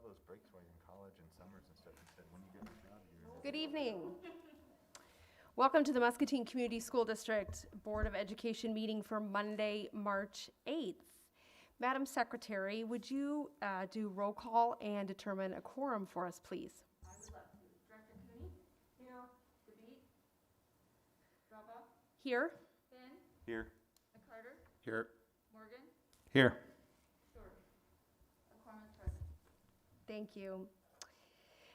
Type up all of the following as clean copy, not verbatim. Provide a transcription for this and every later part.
those breaks while you're in college and summers and stuff. He said, when you get a job, you're... Good evening. Welcome to the Muscatine Community School District Board of Education meeting for Monday, March 8th. Madam Secretary, would you do roll call and determine a quorum for us, please? I would love to. Director Cooney? Here. DeBeat? Bravo? Here. Finn? Here. McCarter? Here. Morgan? Here. Stewart? A quorum is present. Thank you.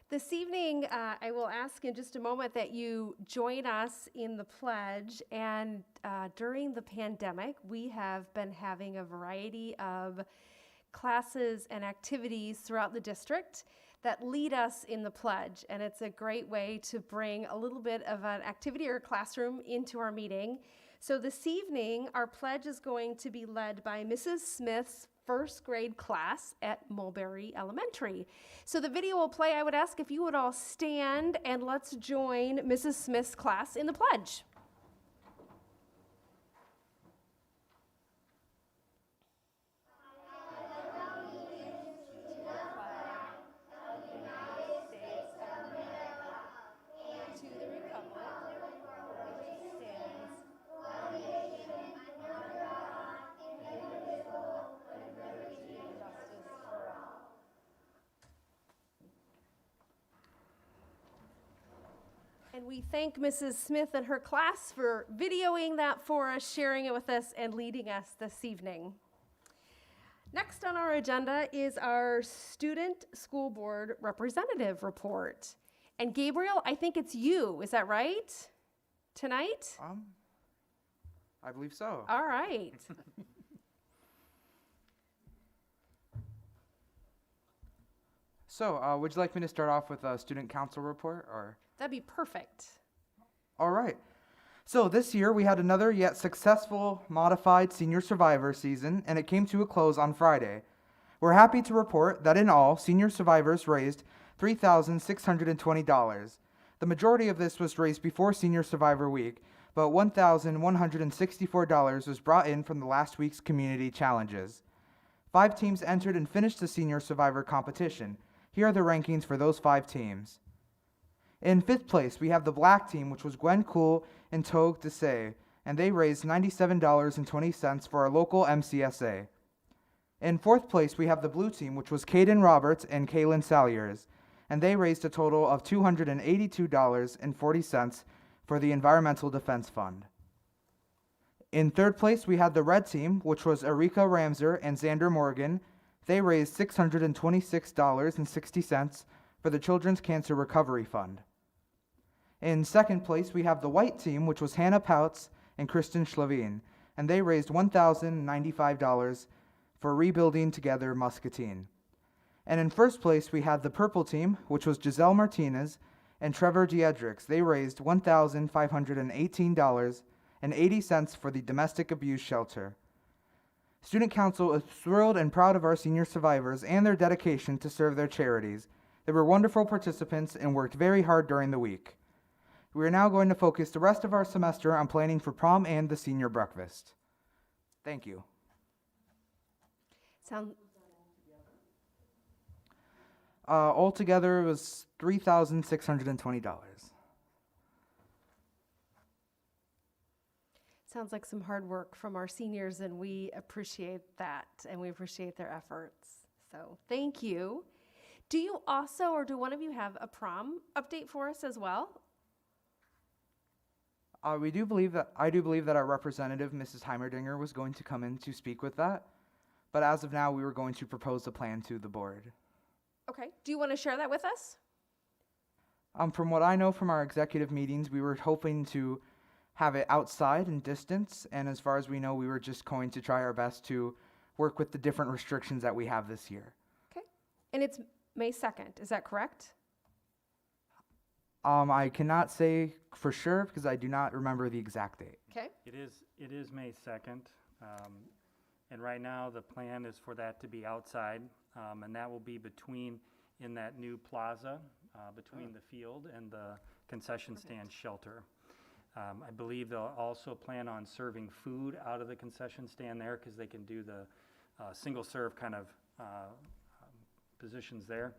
This evening, I will ask in just a moment that you join us in the pledge. And during the pandemic, we have been having a variety of classes and activities throughout the district that lead us in the pledge. And it's a great way to bring a little bit of an activity or classroom into our meeting. So this evening, our pledge is going to be led by Mrs. Smith's first grade class at Mulberry Elementary. So the video will play. I would ask if you would all stand and let's join Mrs. Smith's class in the pledge. And we thank Mrs. Smith and her class for videoing that for us, sharing it with us, and leading us this evening. Next on our agenda is our Student School Board Representative Report. And Gabriel, I think it's you, is that right? Tonight? I believe so. All right. So, would you like me to start off with a student council report, or? That'd be perfect. All right. So this year we had another yet successful modified senior survivor season, and it came to a close on Friday. We're happy to report that in all, senior survivors raised $3,620. The majority of this was raised before Senior Survivor Week, but $1,164 was brought in from the last week's community challenges. 5 teams entered and finished the Senior Survivor competition. Here are the rankings for those 5 teams. In 5th place, we have the black team, which was Gwen Cool and Togue Desai, and they raised $97.20 for our local MCSA. In 4th place, we have the blue team, which was Caden Roberts and Kaylin Salyers, and they raised a total of $282.40 for the Environmental Defense Fund. In 3rd place, we had the red team, which was Erika Ramser and Xander Morgan. They raised $626.60 for the Children's Cancer Recovery Fund. In 2nd place, we have the white team, which was Hannah Pouts and Kristen Schlavine, and they raised $1,095 for Rebuilding Together Muscatine. And in 1st place, we had the purple team, which was Giselle Martinez and Trevor Diedricks. They raised $1,518.80 for the Domestic Abuse Shelter. Student Council is thrilled and proud of our senior survivors and their dedication to serve their charities. They were wonderful participants and worked very hard during the week. We are now going to focus the rest of our semester on planning for prom and the senior breakfast. Thank you. Altogether, it was $3,620. Sounds like some hard work from our seniors, and we appreciate that, and we appreciate their efforts. So thank you. Do you also, or do one of you have a prom update for us as well? I do believe that our representative, Mrs. Heimerdinger, was going to come in to speak with that. But as of now, we were going to propose the plan to the board. Okay. Do you want to share that with us? From what I know from our executive meetings, we were hoping to have it outside in distance. And as far as we know, we were just going to try our best to work with the different restrictions that we have this year. Okay. And it's May 2nd. Is that correct? I cannot say for sure because I do not remember the exact date. Okay. It is May 2nd, and right now the plan is for that to be outside, and that will be in that new plaza, between the field and the concession stand shelter. I believe they'll also plan on serving food out of the concession stand there because they can do the single serve kind of positions there.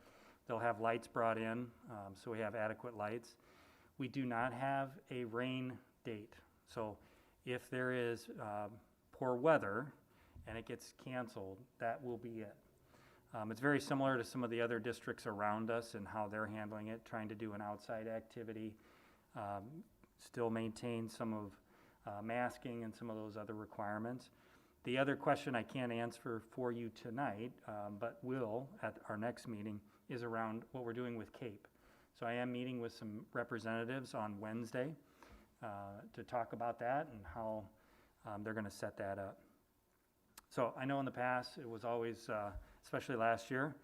They'll have lights brought in, so we have adequate lights. We do not have a rain date. So if there is poor weather and it gets canceled, that will be it. It's very similar to some of the other districts around us and how they're handling it, trying to do an outside activity, still maintain some of masking and some of those other requirements. The other question I can't answer for you tonight, but will at our next meeting, is around what we're doing with CAPE. So I am meeting with some representatives on Wednesday to talk about that and how they're going to set that up. So I know in the past it was always, especially last year,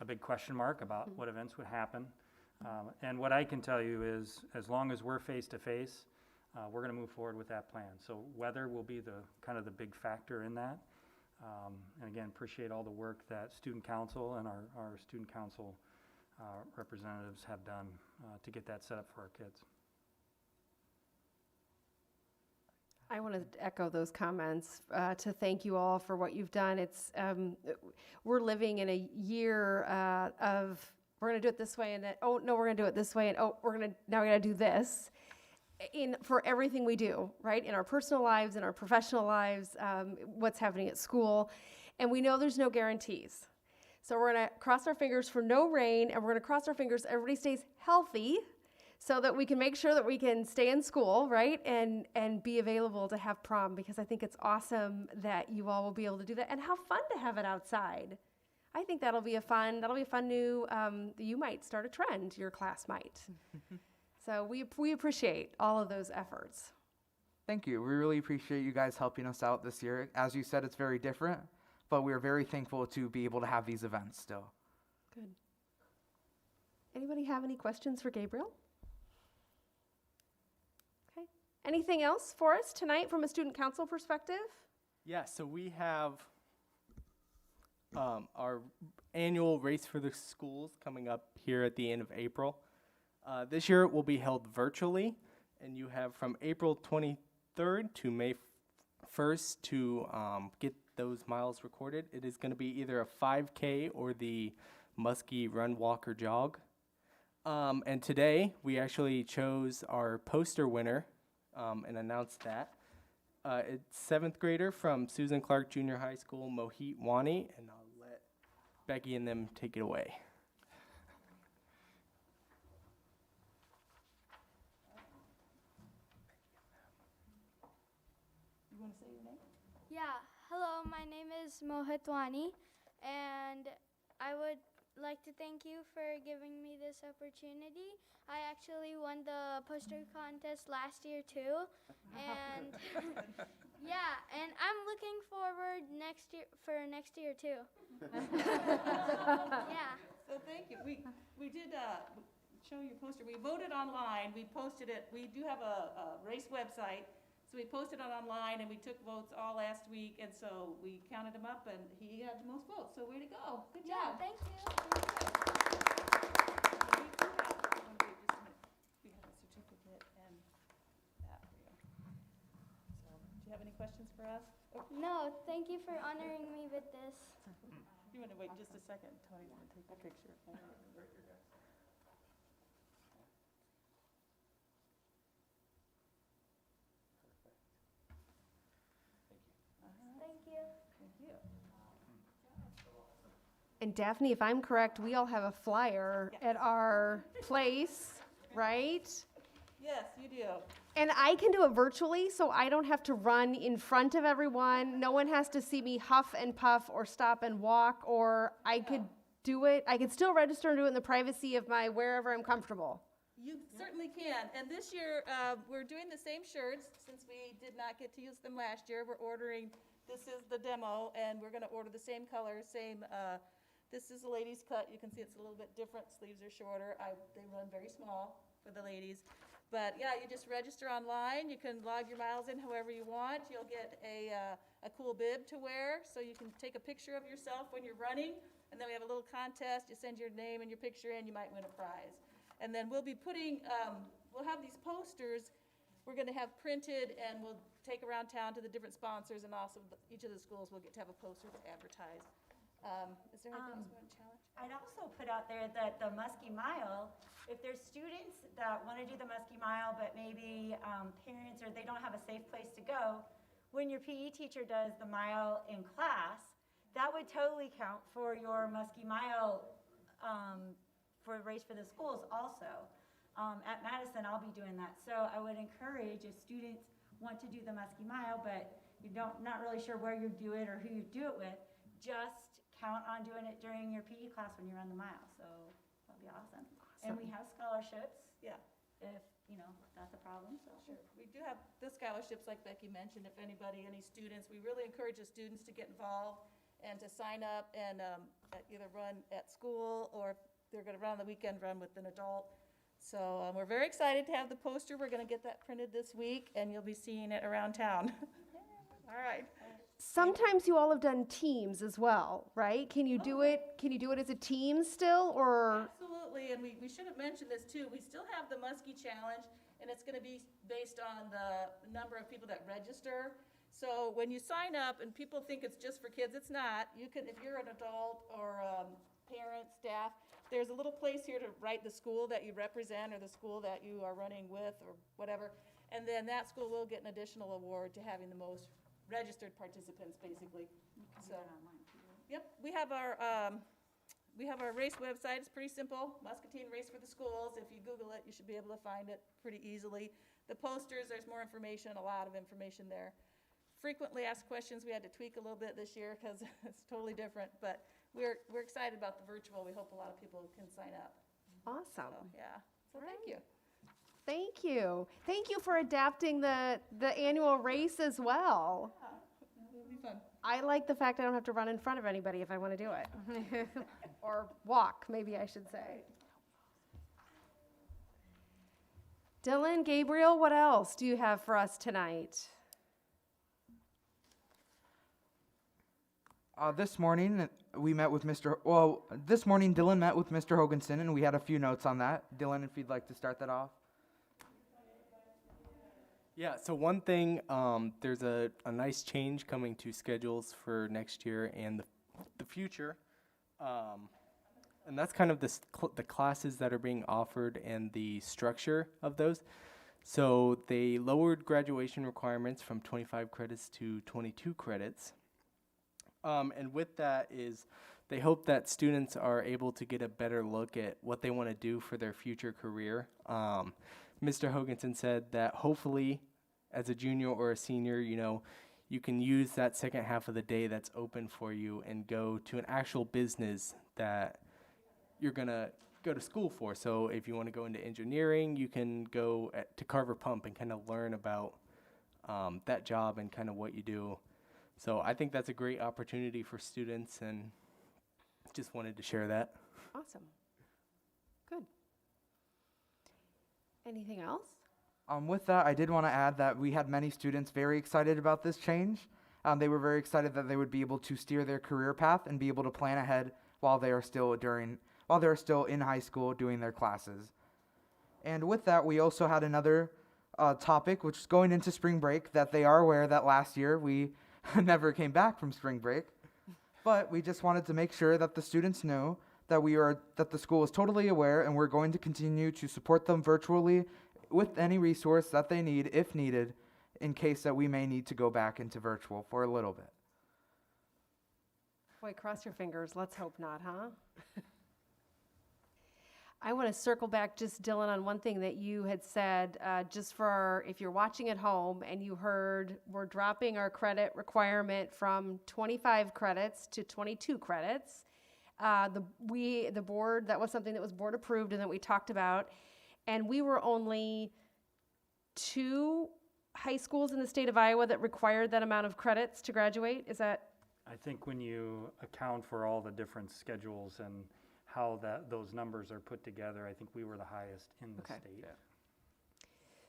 a big question mark about what events would happen. And what I can tell you is, as long as we're face to face, we're going to move forward with that plan. So weather will be the kind of the big factor in that. And again, appreciate all the work that student council and our student council representatives have done to get that set up for our kids. I want to echo those comments to thank you all for what you've done. It's we're living in a year of we're going to do it this way, and then oh no, we're going to do it this way, and oh we're going to do this. For everything we do, right? In our personal lives, in our professional lives, what's happening at school. And we know there's no guarantees. So we're going to cross our fingers for no rain, and we're going to cross our fingers everybody stays healthy so that we can make sure that we can stay in school, right? And be available to have prom, because I think it's awesome that you all will be able to do that. And how fun to have it outside. I think that'll be a fun new, you might start a trend, your class might. So we appreciate all of those efforts. Thank you. We really appreciate you guys helping us out this year. As you said, it's very different, but we're very thankful to be able to have these events still. Good. Anybody have any questions for Gabriel? Okay. Anything else for us tonight from a student council perspective? Yeah, so we have our annual Race for the Schools coming up here at the end of April. This year it will be held virtually, and you have from April 23rd to May 1st to get those miles recorded. It is going to be either a 5K or the Muskie Run, Walk, or Jog. And today we actually chose our poster winner and announced that. It's 7th grader from Susan Clark Junior High School, Mohit Wani, and I'll let Becky and them take it away. Yeah, hello, my name is Mohit Wani, and I would like to thank you for giving me this opportunity. I actually won the poster contest last year too, and yeah, and I'm looking forward next year too. Yeah. So thank you. We did show your poster. We voted online. We posted it. We do have a race website. So we posted it online, and we took votes all last week, and so we counted them up, and he had the most votes. So way to go! Good Yeah, job. thank you. We have a certificate and that for you. So, do you have any questions for us? Oh, No, thank you for honoring me with this. you want to wait just a second? Tony's going to take the picture. Thank you. Thank you. And Daphne, if I'm correct, we all have a flyer at our place, right? Yes, you do. And I can do it virtually, so I don't have to run in front of everyone. No one has to see me huff and puff or stop and walk, or I could do it. I could still register and do it in the privacy of my wherever I'm comfortable. You certainly can. And this year, we're doing the same shirts. Since we did not get to use them last year, we're ordering, this is the demo, and we're going to order the same color, same, this is a ladies' cut. You can see it's a little bit different. Sleeves are shorter. They run very small for the ladies. But yeah, you just register online. You can log your miles in however you want. You'll get a cool bib to wear, so you can take a picture of yourself when you're running. And then we have a little contest. You send your name and your picture in, you might win a prize. And then we'll be putting, we'll have these posters we're going to have printed, and we'll take around town to the different sponsors, and also each of the schools will get to have a poster to advertise. Is there anything else you want to challenge? I'd also put out there that the Muskie Mile, if there's students that want to do the Muskie Mile, but maybe parents or they don't have a safe place to go, when your PE teacher does the mile in class, that would totally count for your Muskie Mile for Race for the Schools also. At Madison, I'll be doing that. So I would encourage if students want to do the Muskie Mile, but you're not really sure where you do it or who you do it with, just count on doing it during your PE class when you run the mile. So that'll be awesome. And we have scholarships. Yeah. If, that's a problem, so. Sure. We do have the scholarships, like Becky mentioned, if anybody, any students, we really encourage the students to get involved and to sign up and either run at school or if they're going to run on the weekend, run with an adult. So we're very excited to have the poster. We're going to get that printed this week, and you'll be seeing it around town. All right. Sometimes you all have done teams as well, right? Can you do it as a team still, or? Absolutely, and we should have mentioned this too. We still have the Muskie Challenge, and it's going to be based on the number of people that register. So when you sign up and people think it's just for kids, it's not. You can, if you're an adult or parent, staff, there's a little place here to write the school that you represent or the school that you are running with or whatever. And then that school will get an additional award to having the most registered participants, basically. So, yep, we have our race website. It's pretty simple. Muscatine Race for the Schools. If you Google it, you should be able to find it pretty easily. The posters, there's more information, a lot of information there. Frequently asked questions we had to tweak a little bit this year because it's totally different, but we're excited about the virtual. We hope a lot of people can sign up. Awesome. So, yeah. So thank you. Thank you. Thank you for adapting the annual race as well. It'll be fun. I like the fact I don't have to run in front of anybody if I want to do it. Or walk, maybe I should say. Dylan, Gabriel, what else do you have for us tonight? This morning, this morning Dylan met with Mr. Hoganson, and we had a few notes on that. Dylan, if you'd like to start that off. Yeah, so one thing, there's a nice change coming to schedules for next year and the future. And that's kind of the classes that are being offered and the structure of those. So they lowered graduation requirements from 25 credits to 22 credits. And with that is they hope that students are able to get a better look at what they want to do for their future career. Mr. Hoganson said that hopefully as a junior or a senior, you can use that second half of the day that's open for you and go to an actual business that you're going to go to school for. So if you want to go into engineering, you can go to Carver Pump and kind of learn about that job and kind of what you do. So I think that's a great opportunity for students, and just wanted to share that. Awesome. Good. Anything else? With that, I did want to add that we had many students very excited about this change. They were very excited that they would be able to steer their career path and be able to plan ahead while they are still in high school doing their classes. And with that, we also had another topic, which is going into spring break, that they are aware that last year we never came back from spring break. But we just wanted to make sure that the students knew that the school is totally aware, and we're going to continue to support them virtually with any resource that they need, if needed, in case that we may need to go back into virtual for a little bit. Boy, cross your fingers. Let's hope not, huh? I want to circle back just, Dylan, on one thing that you had said, just for if you're watching at home and you heard we're dropping our credit requirement from 25 credits to 22 credits. The board, that was something that was board approved and that we talked about. And we were only 2 high schools in the state of Iowa that required that amount of credits to graduate. Is that? I think when you account for all the different schedules and how those numbers are put together, I think we were the highest in the state. Yeah.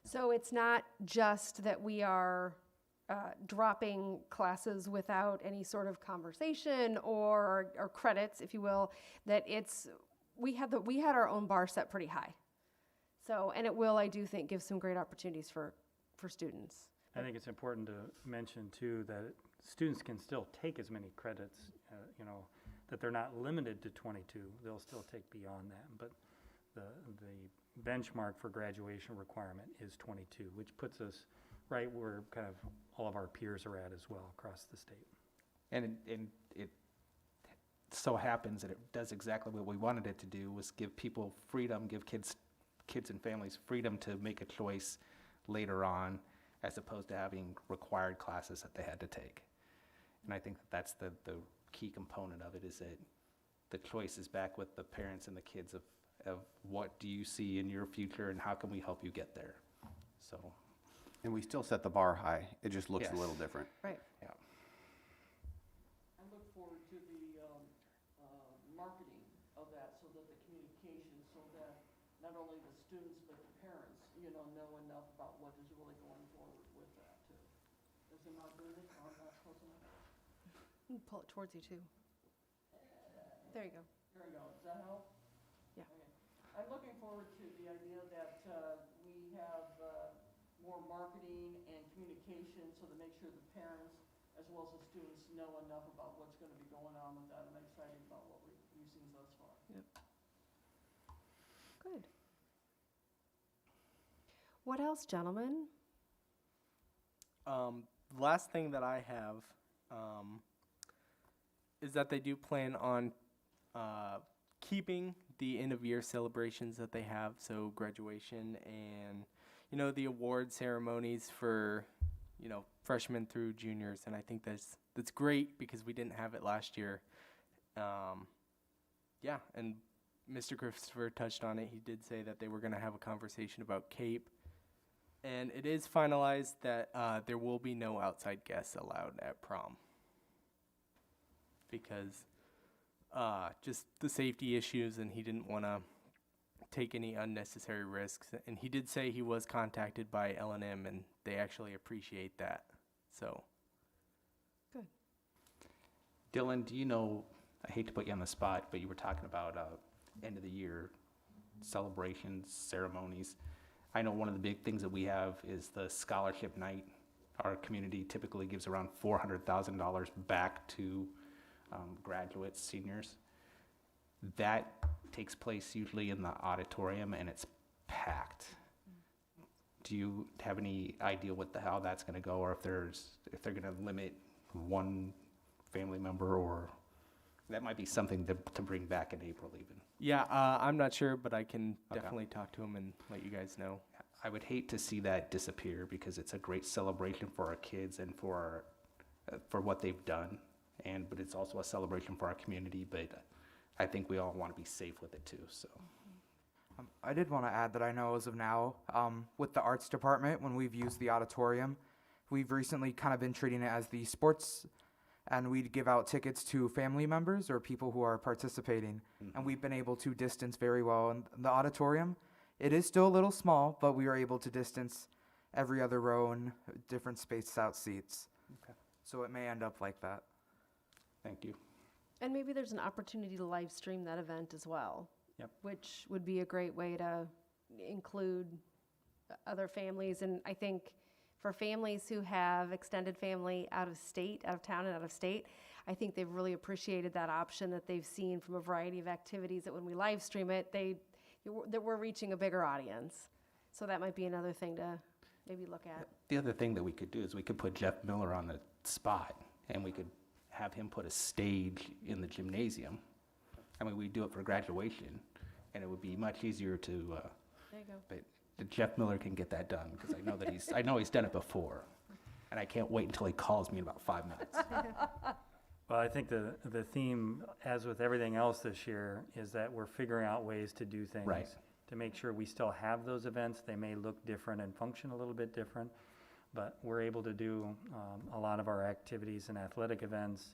So it's not just that we are dropping classes without any sort of conversation or credits, if you will, that we had our own bar set pretty high. So, and it will, I do think, give some great opportunities for students. I think it's important to mention too that students can still take as many credits, that they're not limited to 22. They'll still take beyond that, but the benchmark for graduation requirement is 22, which puts us right where kind of all of our peers are at as well across the state. And it so happens that it does exactly what we wanted it to do, was give people freedom, give kids and families freedom to make a choice later on, as opposed to having required classes that they had to take. And I think that's the key component of it, is that the choice is back with the parents and the kids of what do you see in your future and how can we help you get there. So, And we still set the bar high. It just looks a Yes. little different. Right. yeah. I look forward to the marketing of that, so that the communication, so that not only the students but the parents, know enough about what is really going forward with that too. Is it not doing it, or not close enough? Pull it towards you too. There you go. There we go. Does that help? Yeah. Okay. I'm looking forward to the idea that we have more marketing and communication, so to make sure the parents as well as the students know enough about what's going to be going on with that. I'm excited about what we've seen thus far. Good. What else, gentlemen? Last thing that I have is that they do plan on keeping the end of year celebrations that they have, so graduation and the award ceremonies for freshmen through juniors, and I think that's great because we didn't have it last year. Yeah, and Mr. Christopher touched on it. He did say that they were going to have a conversation about CAPE. And it is finalized that there will be no outside guests allowed at prom, because just the safety issues, and he didn't want to take any unnecessary risks. And he did say he was contacted by L&M, and they actually appreciate that. So, Good. Dylan, do you know, I hate to put you on the spot, but you were talking about end of the year celebrations, ceremonies. I know one of the big things that we have is the scholarship night. Our community typically gives around $400,000 back to graduates, seniors. That takes place usually in the auditorium, and it's packed. Do you have any idea how that's going to go, or if they're going to limit one family member, or that might be something to bring back in April even? yeah, I'm not sure, but I can Okay. definitely talk to him and let you guys know. I would hate to see that disappear, because it's a great celebration for our kids and for what they've done, but it's also a celebration for our community. But I think we all want to be safe with it too. So I did want to add that I know as of now, with the arts department, when we've used the auditorium, we've recently kind of been treating it as the sports, and we'd give out tickets to family members or people who are participating, and we've been able to distance very well in the auditorium. It is still a little small, but we are able to distance every other row and different spaced out seats. Okay. So it may end up like that. thank you. And maybe there's an opportunity to live stream that event as well. Yep. Which would be a great way to include other families. And I think for families who have extended family out of state, out of town and out of state, I think they've really appreciated that option that they've seen from a variety of activities, that when we live stream it, that we're reaching a bigger audience. So that might be another thing to maybe look at. The other thing that we could do is we could put Jeff Miller on the spot, and we could have him put a stage in the gymnasium. I mean, we do it for graduation, and it would be much easier to, There you go. but Jeff Miller can get that done, because I know he's done it before, and I can't wait until he calls me in about 5 minutes. Well, I think the theme, as with everything else this year, is that we're figuring out ways to do things. Right. To make sure we still have those events. They may look different and function a little bit different, but we're able to do a lot of our activities and athletic events.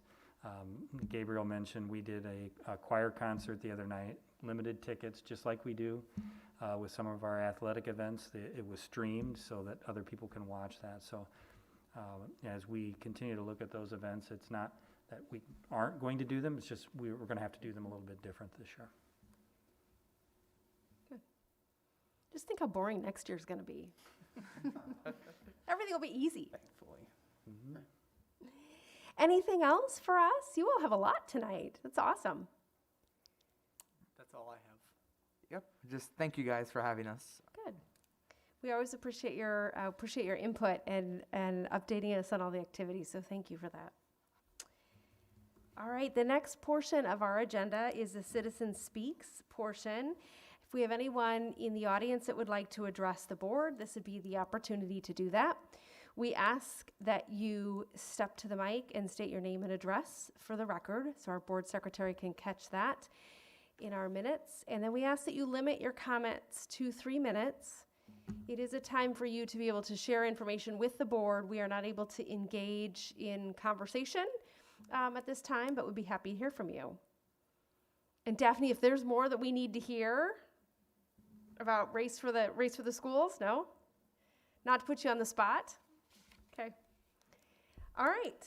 Gabriel mentioned we did a choir concert the other night, limited tickets, just like we do with some of our athletic events. It was streamed so that other people can watch that. So as we continue to look at those events, it's not that we aren't going to do them, it's just we're going to have to do them a little bit different this year. Just think how boring next year's going to be. Everything will be easy. Thankfully. Anything else for us? You all have a lot tonight. That's awesome. That's all I have. Yep. Just thank you guys for having us. Good. We always appreciate your input and updating us on all the activities, so thank you for that. All right, the next portion of our agenda is the Citizen Speaks portion. If we have anyone in the audience that would like to address the board, this would be the opportunity to do that. We ask that you step to the mic and state your name and address for the record, so our board secretary can catch that in our minutes. And then we ask that you limit your comments to 3 minutes. It is a time for you to be able to share information with the board. We are not able to engage in conversation at this time, but would be happy to hear from you. And Daphne, if there's more that we need to hear about race for the schools, no? Not to put you on the spot? Okay. All right.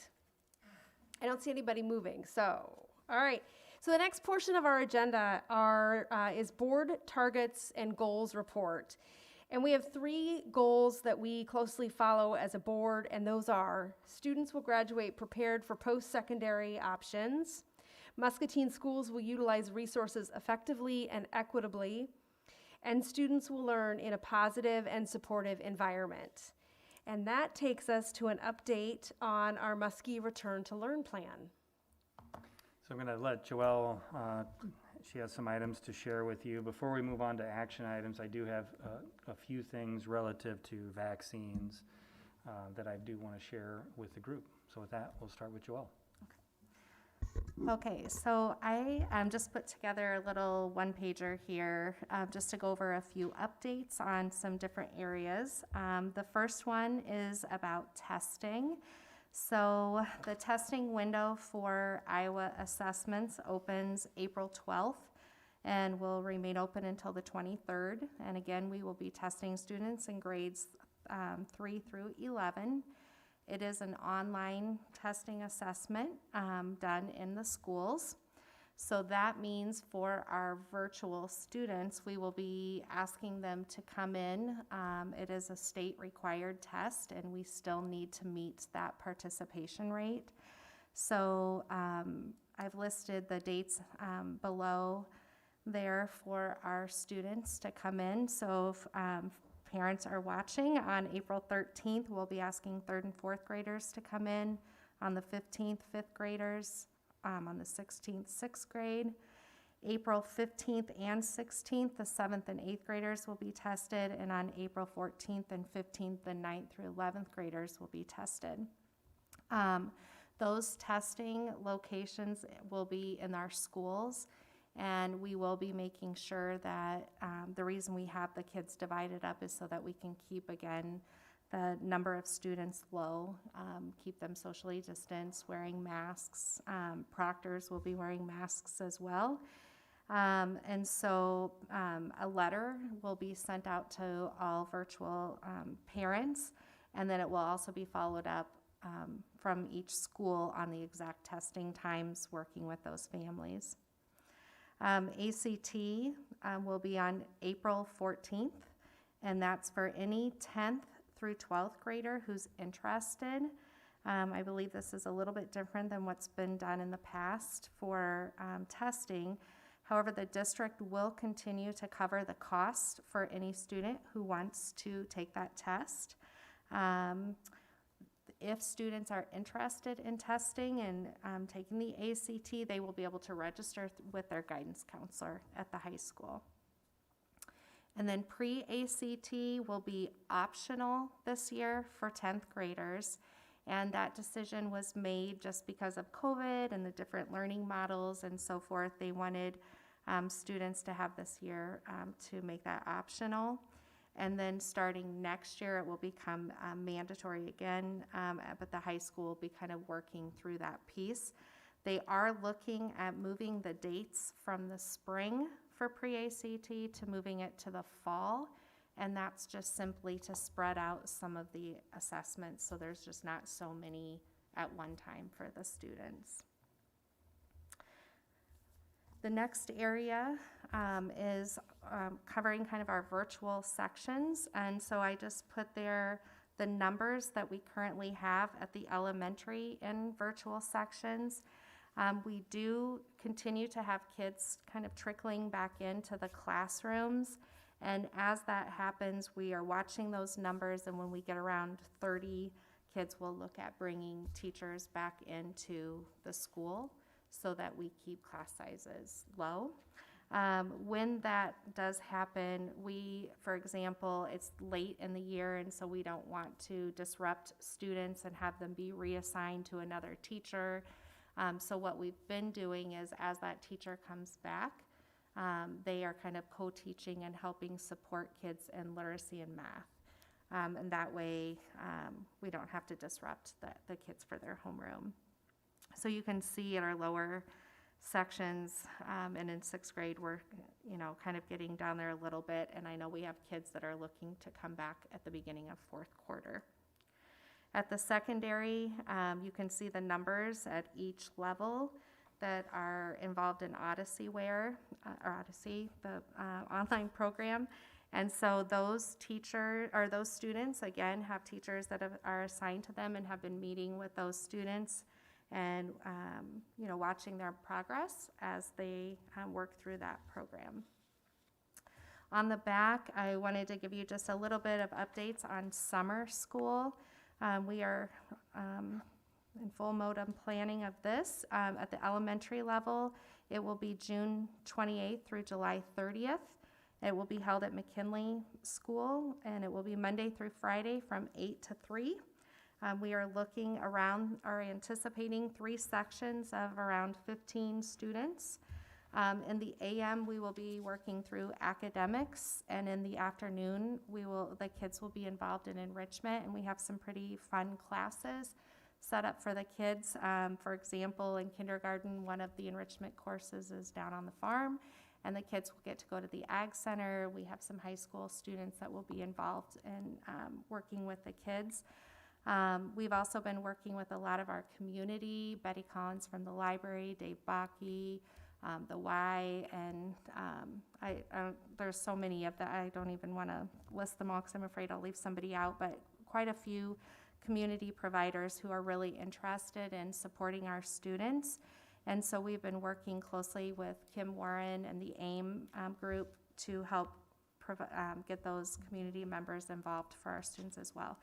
I don't see anybody moving, so, all right. So the next portion of our agenda is board targets and goals report. And we have 3 goals that we closely follow as a board, and those are: students will graduate prepared for post-secondary options, Muscatine schools will utilize resources effectively and equitably, and students will learn in a positive and supportive environment. And that takes us to an update on our Muskie Return to Learn plan. So I'm going to let Joelle, she has some items to share with you. Before we move on to action items, I do have a few things relative to vaccines that I do want to share with the group. So with that, we'll start with Joelle. Okay, so I just put together a little one-pager here just to go over a few updates on some different areas. The first one is about testing. So the testing window for Iowa assessments opens April 12th and will remain open until the 23rd. And again, we will be testing students in grades 3 through 11. It is an online testing assessment done in the schools. So that means for our virtual students, we will be asking them to come in. It is a state required test, and we still need to meet that participation rate. So I've listed the dates below there for our students to come in. So if parents are watching, on April 13th, we'll be asking 3rd and 4th graders to come in. On the 15th, 5th graders. On the 16th, 6th grade. April 15th and 16th, the 7th and 8th graders will be tested, and on April 14th and 15th, the 9th through 11th graders will be tested. Those testing locations will be in our schools, and we will be making sure that the reason we have the kids divided up is so that we can keep, again, the number of students low, keep them socially distanced, wearing masks. Proctors will be wearing masks as well. And so a letter will be sent out to all virtual parents, and then it will also be followed up from each school on the exact testing times, working with those families. ACT will be on April 14th, and that's for any 10th through 12th grader who's interested. I believe this is a little bit different than what's been done in the past for testing. However, the district will continue to cover the cost for any student who wants to take that test. If students are interested in testing and taking the ACT, they will be able to register with their guidance counselor at the high school. And then pre-ACT will be optional this year for 10th graders. And that decision was made just because of COVID and the different learning models and so forth. They wanted students to have this year to make that optional. And then starting next year, it will become mandatory again, but the high school will be kind of working through that piece. They are looking at moving the dates from the spring for pre-ACT to moving it to the fall, and that's just simply to spread out some of the assessments so there's just not so many at one time for the students. The next area is covering kind of our virtual sections, and so I just put there the numbers that we currently have at the elementary in virtual sections. We do continue to have kids kind of trickling back into the classrooms. And as that happens, we are watching those numbers, and when we get around 30 kids, we'll look at bringing teachers back into the school so that we keep class sizes low. When that does happen, for example, it's late in the year, and so we don't want to disrupt students and have them be reassigned to another teacher. So what we've been doing is, as that teacher comes back, they are kind of co-teaching and helping support kids in literacy and math. And that way, we don't have to disrupt the kids for their homeroom. So you can see in our lower sections, and in 6th grade, we're, kind of getting down there a little bit. And I know we have kids that are looking to come back at the beginning of 4th quarter. At the secondary, you can see the numbers at each level that are involved in Odyssey, the online program. And so those students, again, have teachers that are assigned to them and have been meeting with those students and, watching their progress as they work through that program. On the back, I wanted to give you just a little bit of updates on summer school. We are in full mode of planning of this. At the elementary level, it will be June 28th through July 30th. It will be held at McKinley School, and it will be Monday through Friday from 8 to 3. We are anticipating 3 sections of around 15 students. In the AM, we will be working through academics, and in the afternoon, the kids will be involved in enrichment, and we have some pretty fun classes set up for the kids. For example, in kindergarten, one of the enrichment courses is down on the farm, and the kids will get to go to the Ag Center. We have some high school students that will be involved in working with the kids. We've also been working with a lot of our community, Betty Collins from the library, Dave Bakke, the Y, and there's so many of that. I don't even want to list them all because I'm afraid I'll leave somebody out, but quite a few community providers who are really interested in supporting our students. And so we've been working closely with Kim Warren and the AIM group to help get those community members involved for our students as well.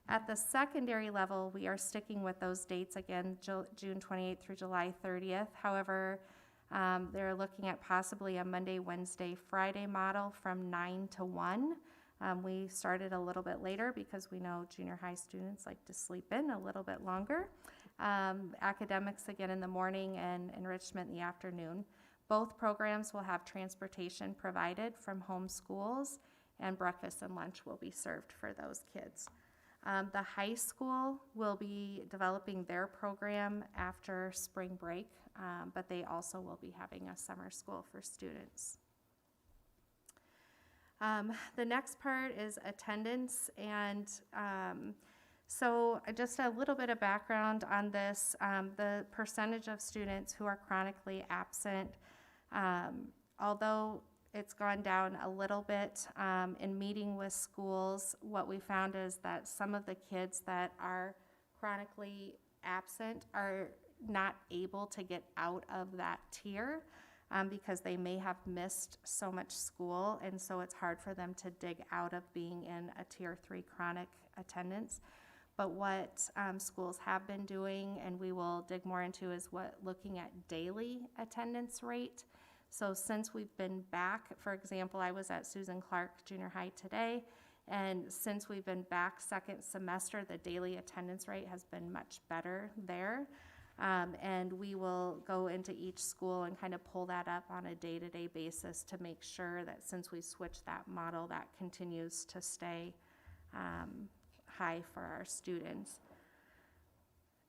At the secondary level, we are sticking with those dates again, June 28th through July 30th. However, they're looking at possibly a Monday, Wednesday, Friday model from 9 to 1. We started a little bit later because we know junior high students like to sleep in a little bit longer. Academics again in the morning and enrichment in the afternoon. Both programs will have transportation provided from home schools, and breakfast and lunch will be served for those kids. The high school will be developing their program after spring break, but they also will be having a summer school for students. The next part is attendance, and so just a little bit of background on this. The percentage of students who are chronically absent, although it's gone down a little bit in meeting with schools, what we found is that some of the kids that are chronically absent are not able to get out of that tier because they may have missed so much school, and so it's hard for them to dig out of being in a tier 3 chronic attendance. But what schools have been doing, and we will dig more into, is looking at daily attendance rate. So since we've been back, for example, I was at Susan Clark Junior High today, and since we've been back second semester, the daily attendance rate has been much better there. And we will go into each school and kind of pull that up on a day-to-day basis to make sure that since we switched that model, that continues to stay high for our students.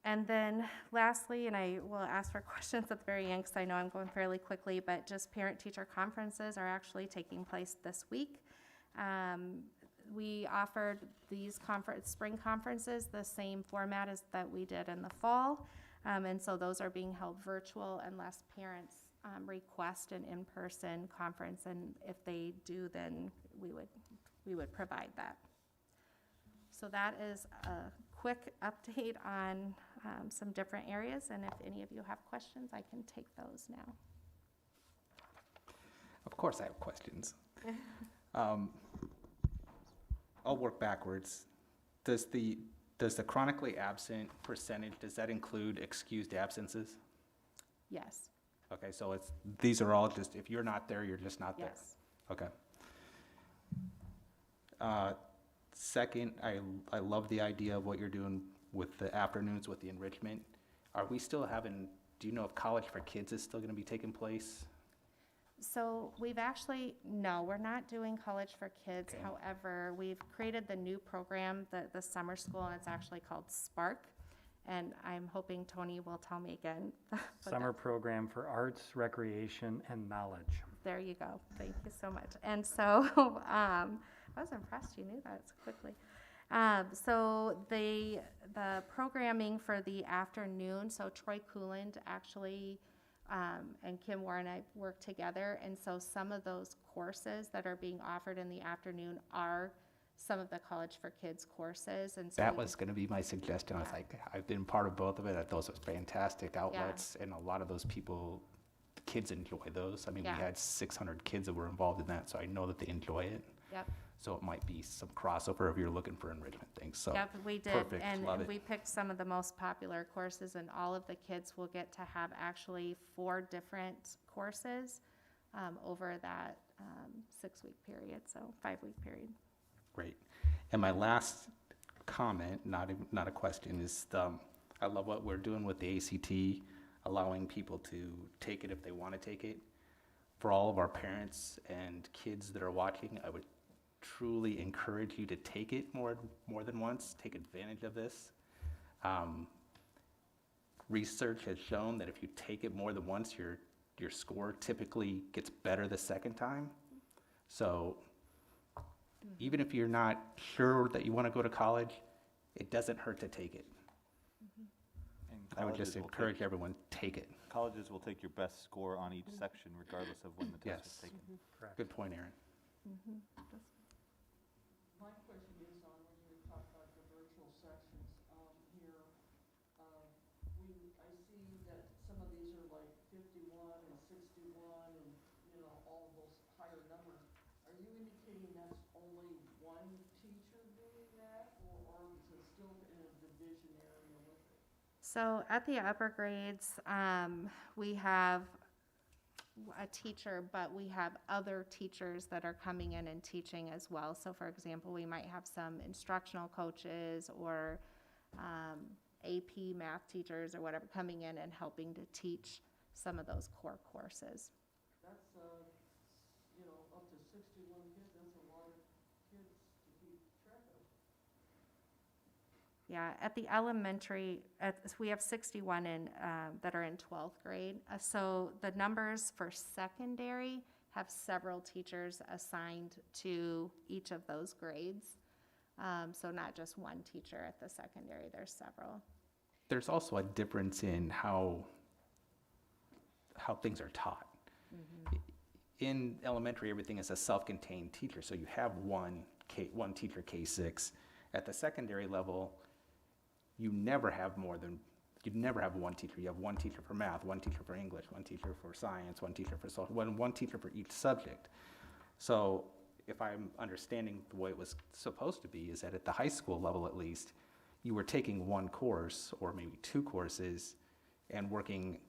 And then lastly, and I will ask for questions at the very end because I know I'm going fairly quickly, but just parent-teacher conferences are actually taking place this week. We offered these spring conferences the same format as that we did in the fall. And so those are being held virtual unless parents request an in-person conference, and if they do, then we would provide that. So that is a quick update on some different areas, and if any of you have questions, I can take those now. Of course I have questions. I'll work backwards. Does the chronically absent percentage, does that include excused absences? Yes, Okay, so these are all just, if you're not there, you're just not there? yes. Okay. Second, I love the idea of what you're doing with the afternoons with the enrichment. Are we still having, do you know if College for Kids is still gonna be taking place? So we've actually, no, we're not doing College for Kids. Okay. However, we've created the new program, the summer school, and it's actually called Spark. And I'm hoping Tony will tell me again. what Summer program for arts, recreation, and knowledge. There you go. Thank you so much. And so I was impressed you knew that so quickly. So the programming for the afternoon, so Troy Cooland actually and Kim Warren and I work together. And so some of those courses that are being offered in the afternoon are some of the College for Kids courses. And so That was gonna be my suggestion. I was like, I've been part of both of it. I thought those was fantastic outlets, and a lot of those people, the kids enjoy those. I mean, we Yeah. had 600 kids that were involved in that, so I know that they enjoy it. Yep. So it might be some crossover if you're looking for enrichment things, so. Yep, we did, Perfect, and love it. we picked some of the most popular courses, and all of the kids will get to have actually 4 different courses over that 6-week period, so 5-week period. Great. And my last comment, not a question, is I love what we're doing with the ACT, allowing people to take it if they want to take it. For all of our parents and kids that are watching, I would truly encourage you to take it more than once. Take advantage of this. Research has shown that if you take it more than once, your score typically gets better the second time. So even if you're not sure that you want to go to college, it doesn't hurt to take it. And I would just colleges will encourage everyone, take it. Colleges will take your best score on each section regardless of when the test Yes. is taken. Correct. Good point, Aaron. My question is on when you talk about the virtual sections, here, I see that some of these are like 51 and 61 and, all of those higher numbers. Are you indicating that's only one teacher doing that, or is it still in a division area with it? So at the upper grades, we have a teacher, but we have other teachers that are coming in and teaching as well. So for example, we might have some instructional coaches or AP math teachers or whatever coming in and helping to teach some of those core courses. That's, up to 61 kids, that's a lot of kids to keep track of. Yeah, at the elementary, we have 61 that are in 12th grade. So the numbers for secondary have several teachers assigned to each of those grades. So not just one teacher at the secondary, there's several. There's also a difference in how things are taught. In elementary, everything is a self-contained teacher, so you have one teacher, K-6. At the secondary level, you never have one teacher. You have one teacher for math, one teacher for English, one teacher for science, one teacher for social, one teacher for each subject. So if I'm understanding the way it was supposed to be, is that at the high school level at least, you were taking one course or maybe 2 courses and working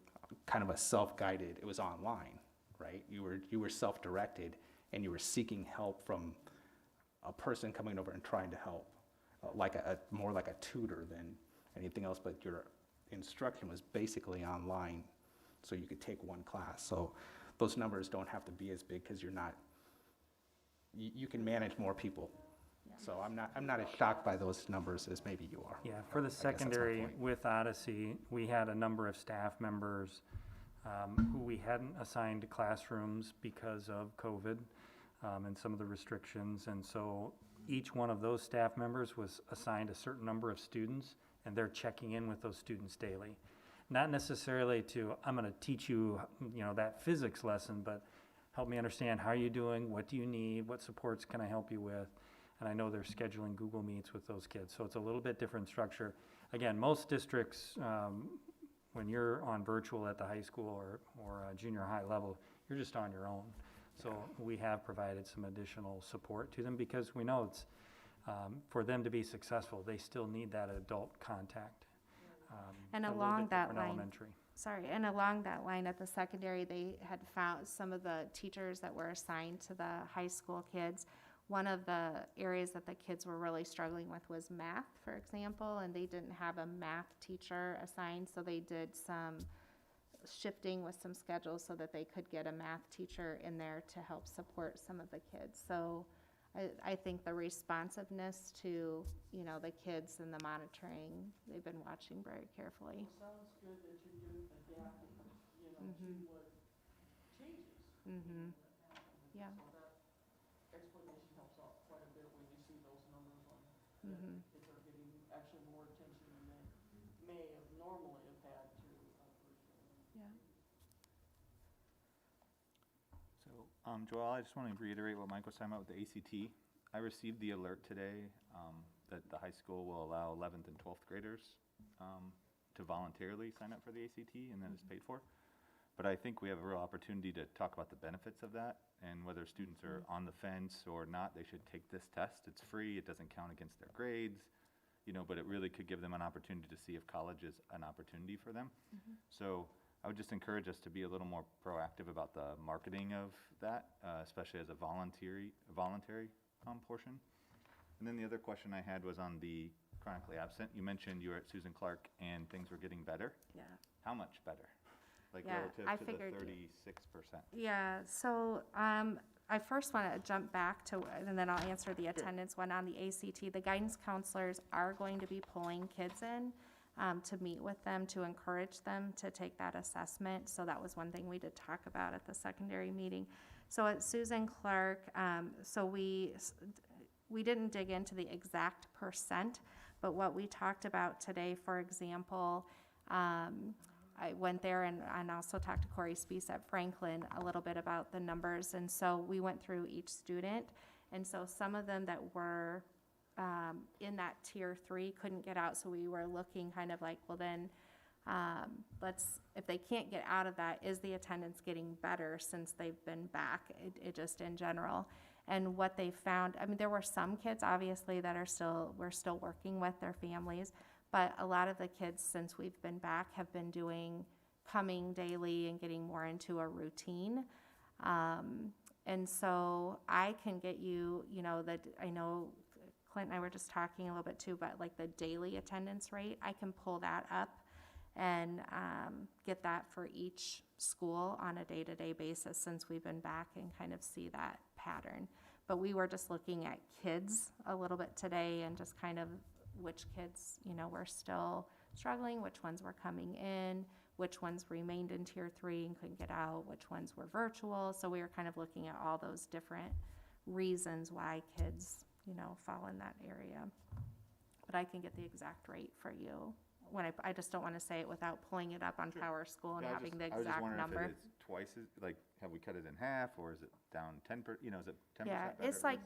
kind of a self-guided, it was online, right? You were self-directed and you were seeking help from a person coming over and trying to help, more like a tutor than anything else, but your instruction was basically online, so you could take one class. So those numbers don't have to be as big because you can manage more people. So I'm not as shocked by those numbers as maybe you are. Yeah, for the I guess that's my secondary point. with Odyssey, we had a number of staff members who we hadn't assigned to classrooms because of COVID and some of the restrictions. And so each one of those staff members was assigned a certain number of students, and they're checking in with those students daily. Not necessarily I'm gonna teach you, that physics lesson, but help me understand how you're doing, what do you need, what supports can I help you with? and I know they're scheduling Google Meets with those kids, so it's a little bit different structure. Again, most districts, when you're on virtual at the high school or junior high level, you're just on your own. So we have provided some additional support to them because we know it's, for them to be successful, they still need that adult contact. And a little along bit that different line, elementary. sorry, and along that line at the secondary, they had found some of the teachers that were assigned to the high school kids. One of the areas that the kids were really struggling with was math, for example, and they didn't have a math teacher assigned, so they did some shifting with some schedules so that they could get a math teacher in there to help support some of the kids. So I think the responsiveness to, you know, the kids and the monitoring, they've been watching very carefully. Well, sounds good that you're adapting, you know, to what changes. Mm-hmm. Yeah. So that explanation helps out quite a bit when you see those numbers on, Mm-hmm. kids are getting actually more attention than they may have normally have had through virtual. Yeah. So, Joel, I just want to reiterate what Mike was talking about with the ACT. I received the alert today that the high school will allow 11th and 12th graders to voluntarily sign up for the ACT, and then it's paid for. But I think we have a real opportunity to talk about the benefits of that, and whether students are on the fence or not, they should take this test. It's free, it doesn't count against their grades, you know, but it really could give them an opportunity to see if college is an opportunity for them. So I would just encourage us to be a little more proactive about the marketing of that, especially as a voluntary portion. And then the other question I had was on the chronically absent. You mentioned you were at Susan Clark and things were getting better. Yeah. How much better? Like Yeah, I relative to figured the you- 36%? Yeah, so I first want to jump back to, and then I'll answer the attendance one on the ACT. The guidance counselors are going to be pulling kids in to meet with them, to encourage them to take that assessment. So that was one thing we did talk about at the secondary meeting. So at Susan Clark, so we didn't dig into the exact percent, but what we talked about today, for example, I went there and also talked to Corey Spees at Franklin a little bit about the numbers. And so we went through each student. And so some of them that were in that tier 3 couldn't get out. So we were looking kind of like, well then, if they can't get out of that, is the attendance getting better since they've been back, it just in general? And what they found, I mean, there were some kids obviously that we're still working with their families, but a lot of the kids since we've been back have been coming daily and getting more into a routine. And so I can get you, you know, that I know Clint and I were just talking a little bit too, but like the daily attendance rate, I can pull that up and get that for each school on a day-to-day basis since we've been back and kind of see that pattern. But we were just looking at kids a little bit today and just kind of which kids, you know, were still struggling, which ones were coming in, which ones remained in tier 3 and couldn't get out, which ones were virtual. So we were kind of looking at all those different reasons why kids, you know, fall in that area. But I can get the exact rate for you. When I just don't want to say it without pulling it up on Power School and having the I was just exact wondering number. if it is twice as, like, have we cut it in half, or is it down 10%, you know, is it 10% Yeah, better? it's like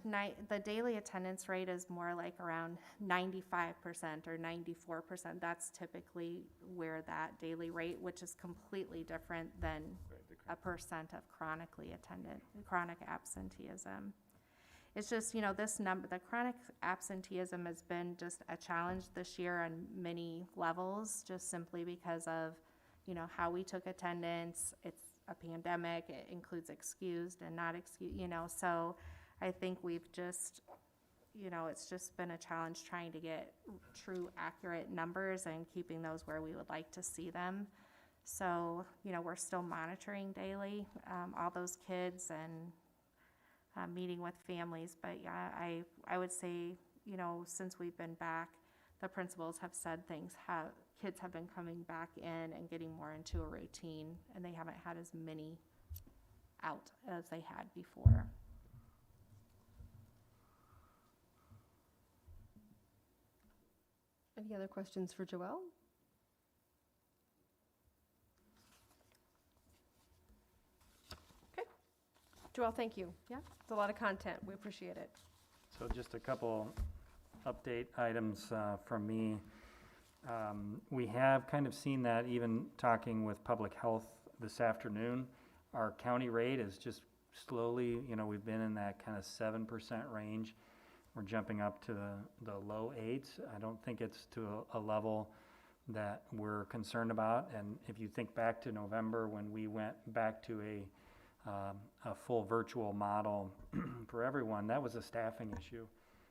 the daily attendance rate is more like around 95% or 94%. That's typically where that daily rate, which is completely different than a percent of chronic absenteeism. It's just, you know, this number, the chronic absenteeism has been just a challenge this year on many levels, just simply because of, you know, how we took attendance. It's a pandemic, it includes excused and not excused, you know, so I think we've just, you know, it's just been a challenge trying to get true accurate numbers and keeping those where we would like to see them. So, you know, we're still monitoring daily all those kids and meeting with families, but yeah, I would say, you know, since we've been back, the principals have said kids have been coming back in and getting more into a routine, and they haven't had as many out as they had before. Any other questions for Joelle? Okay. Joelle, thank you. Yeah, it's a lot of content. We appreciate it. So just a couple update items from me. We have kind of seen that even talking with public health this afternoon. Our county rate is just slowly, we've been in that kind of 7% range. We're jumping up to the low 8s. I don't think it's to a level that we're concerned about. And if you think back to November when we went back to a full virtual model for everyone, that was a staffing issue.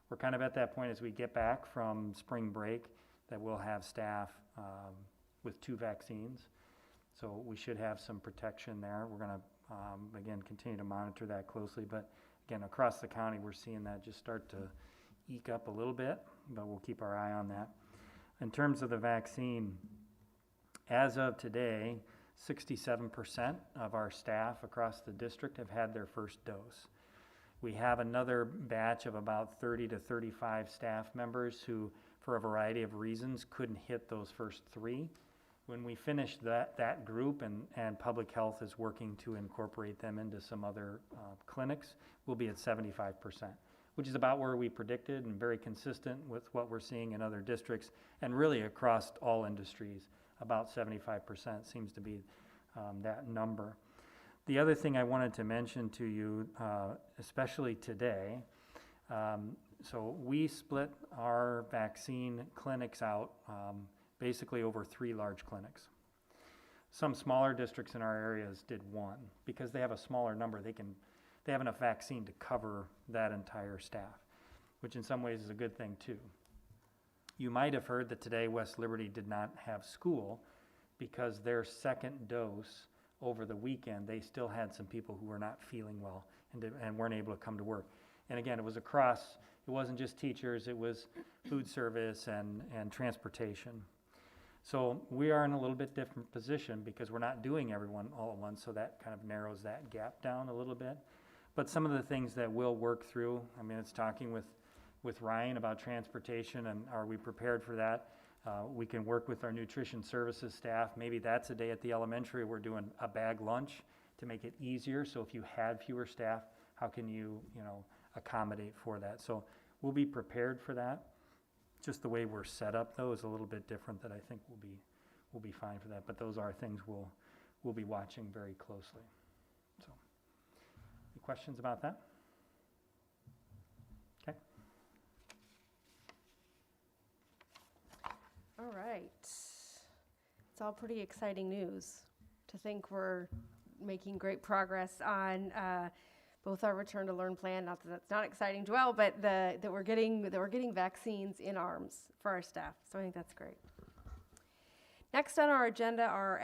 We're kind of at that point as we get back from spring break that we'll have staff with 2 vaccines. So we should have some protection there. We're going to, again, continue to monitor that closely. But again, across the county, we're seeing that just start to eke up a little bit, but we'll keep our eye on that. In terms of the vaccine, as of today, 67% of our staff across the district have had their first dose. We have another batch of about 30 to 35 staff members who, for a variety of reasons, couldn't hit those first 3. When we finish that group and public health is working to incorporate them into some other clinics, we'll be at 75%, which is about where we predicted and very consistent with what we're seeing in other districts and really across all industries. About 75% seems to be that number. The other thing I wanted to mention to you, especially today, so we split our vaccine clinics out basically over 3 large clinics. Some smaller districts in our areas did 1 because they have a smaller number. They have enough vaccine to cover that entire staff, which in some ways is a good thing too. You might have heard that today West Liberty did not have school because their second dose over the weekend, they still had some people who were not feeling well and weren't able to come to work. And again, it was across, it wasn't just teachers, it was food service and transportation. So we are in a little bit different position because we're not doing everyone all at once, so that kind of narrows that gap down a little bit. But some of the things that we'll work through, I mean, it's talking with Ryan about transportation and are we prepared for that? We can work with our nutrition services staff. Maybe that's a day at the elementary we're doing a bag lunch to make it easier. So if you had fewer staff, how can you, accommodate for that? So we'll be prepared for that. Just the way we're set up, though, is a little bit different that I think we'll be fine for that. But those are things we'll be watching very closely. So, any questions about that? Okay. All right. It's all pretty exciting news to think we're making great progress on both our return to learn plan, not that that's not exciting to well, but that we're getting vaccines in arms for our staff. So I think that's great. Next on our agenda are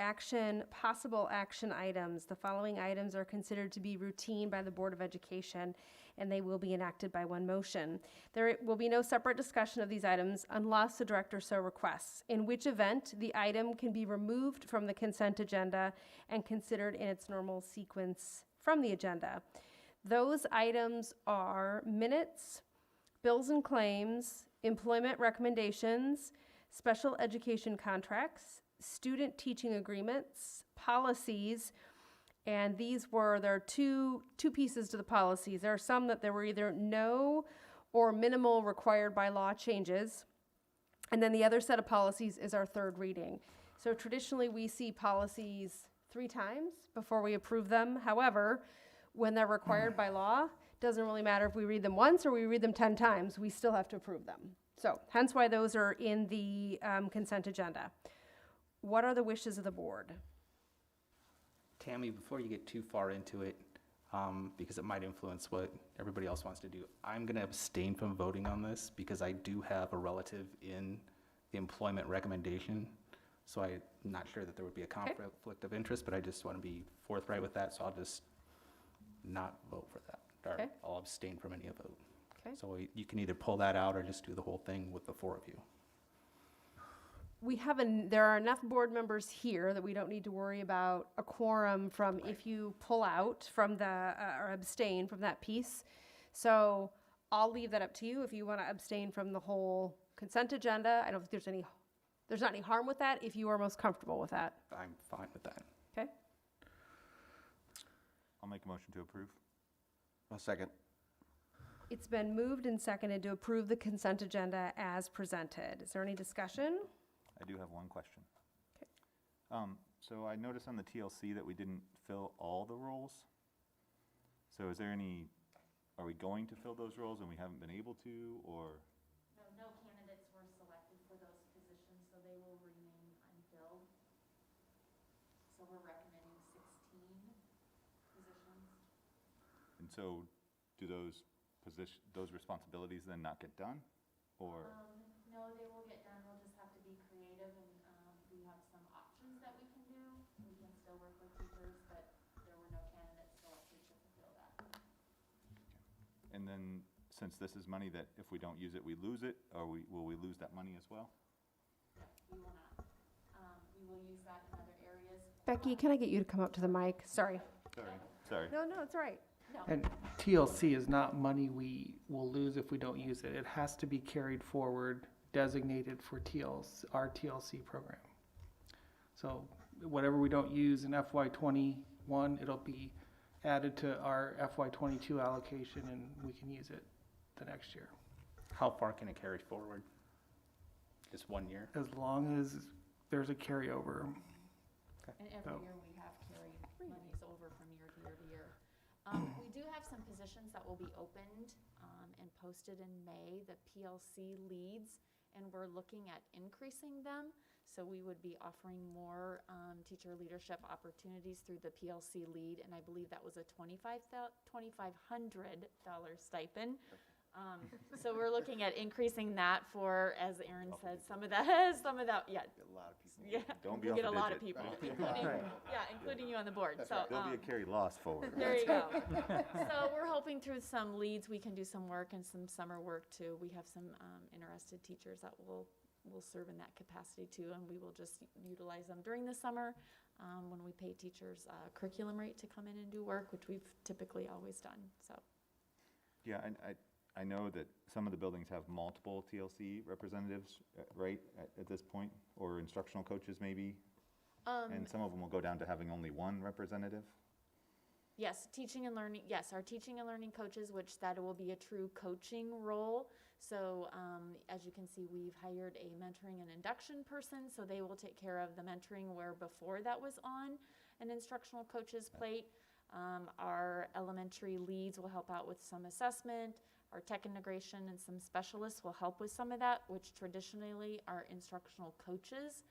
possible action items. The following items are considered to be routine by the Board of Education, and they will be enacted by one motion. There will be no separate discussion of these items unless the director so requests, in which event the item can be removed from the consent agenda and considered in its normal sequence from the agenda. Those items are minutes, bills and claims, employment recommendations, special education contracts, student teaching agreements, policies, and there are two pieces to the policies. There are some that there were either no or minimal required by law changes, and then the other set of policies is our third reading. So traditionally we see policies 3 times before we approve them. However, when they're required by law, doesn't really matter if we read them once or we read them 10 times, we still have to approve them. So hence why those are in the consent agenda. What are the wishes of the board? Tammy, before you get too far into it, because it might influence what everybody else wants to do, I'm going to abstain from voting on this because I do have a relative in the employment recommendation. So I'm not sure that there would be a conflict of interest, but I just want to be forthright with that. So I'll just not vote for that. Or I'll abstain from any vote. Okay. So you can either pull that out or just do the whole thing with the 4 of you. There are enough board members here that we don't need to worry about a quorum from if you pull out from or abstain from that piece. So I'll leave that up to you if you want to abstain from the whole consent agenda. I don't think there's not any harm with that if you are most comfortable with that. I'm fine with that. Okay. I'll make a motion to approve. A second. It's been moved and seconded to approve the consent agenda as presented. Is there any discussion? I do have one question. So I noticed on the TLC that we didn't fill all the roles. So is there any, are we going to fill those roles and we haven't been able to, or? No candidates were selected for those positions, so they will remain unfilled. So we're recommending 16 positions. And so do those responsibilities then not get done, or? No, they will get done. We'll just have to be creative, and we have some options that we can do. We can still work with teachers, but there were no candidates selected to fulfill that. And then, since this is money that if we don't use it, we lose it, or will we lose that money as well? We will not. We will use that in other areas. Becky, can I get you to come up to the mic? Sorry. Sorry. No, it's all right. And TLC is not money we will lose if we don't use it. It has to be carried forward, designated for our TLC program. So whatever we don't use in FY21, it'll be added to our FY22 allocation, and we can use it the next year. How far can it carry forward? Just 1 year? As long as there's a carryover. And every year we have carried monies over from year to year to year. We do have some positions that will be opened and posted in May, the PLC leads, and we're looking at increasing them. So we would be offering more teacher leadership opportunities through the PLC lead, and I believe that was a $2,500 stipend. So we're looking at increasing that for, as Aaron said, some of that, yeah. A lot of people. Yeah, Don't be we'll off get a a lot of digit. people, including you on the board. So There'll be a carry loss forward. there you go. So we're hoping through some leads, we can do some work and some summer work too. We have some interested teachers that will serve in that capacity too, and we will just utilize them during the summer when we pay teachers curriculum rate to come in and do work, which we've typically always done. So Yeah, and I know that some of the buildings have multiple TLC representatives, right, at this point, or instructional coaches maybe? And some of them will go down to having only one representative? yes, teaching and learning. Yes, our teaching and learning coaches, which that will be a true coaching role. So as you can see, we've hired a mentoring and induction person, so they will take care of the mentoring where before that was on an instructional coach's plate. Our elementary leads will help out with some assessment. Our tech integration and some specialists will help with some of that, which traditionally our instructional coaches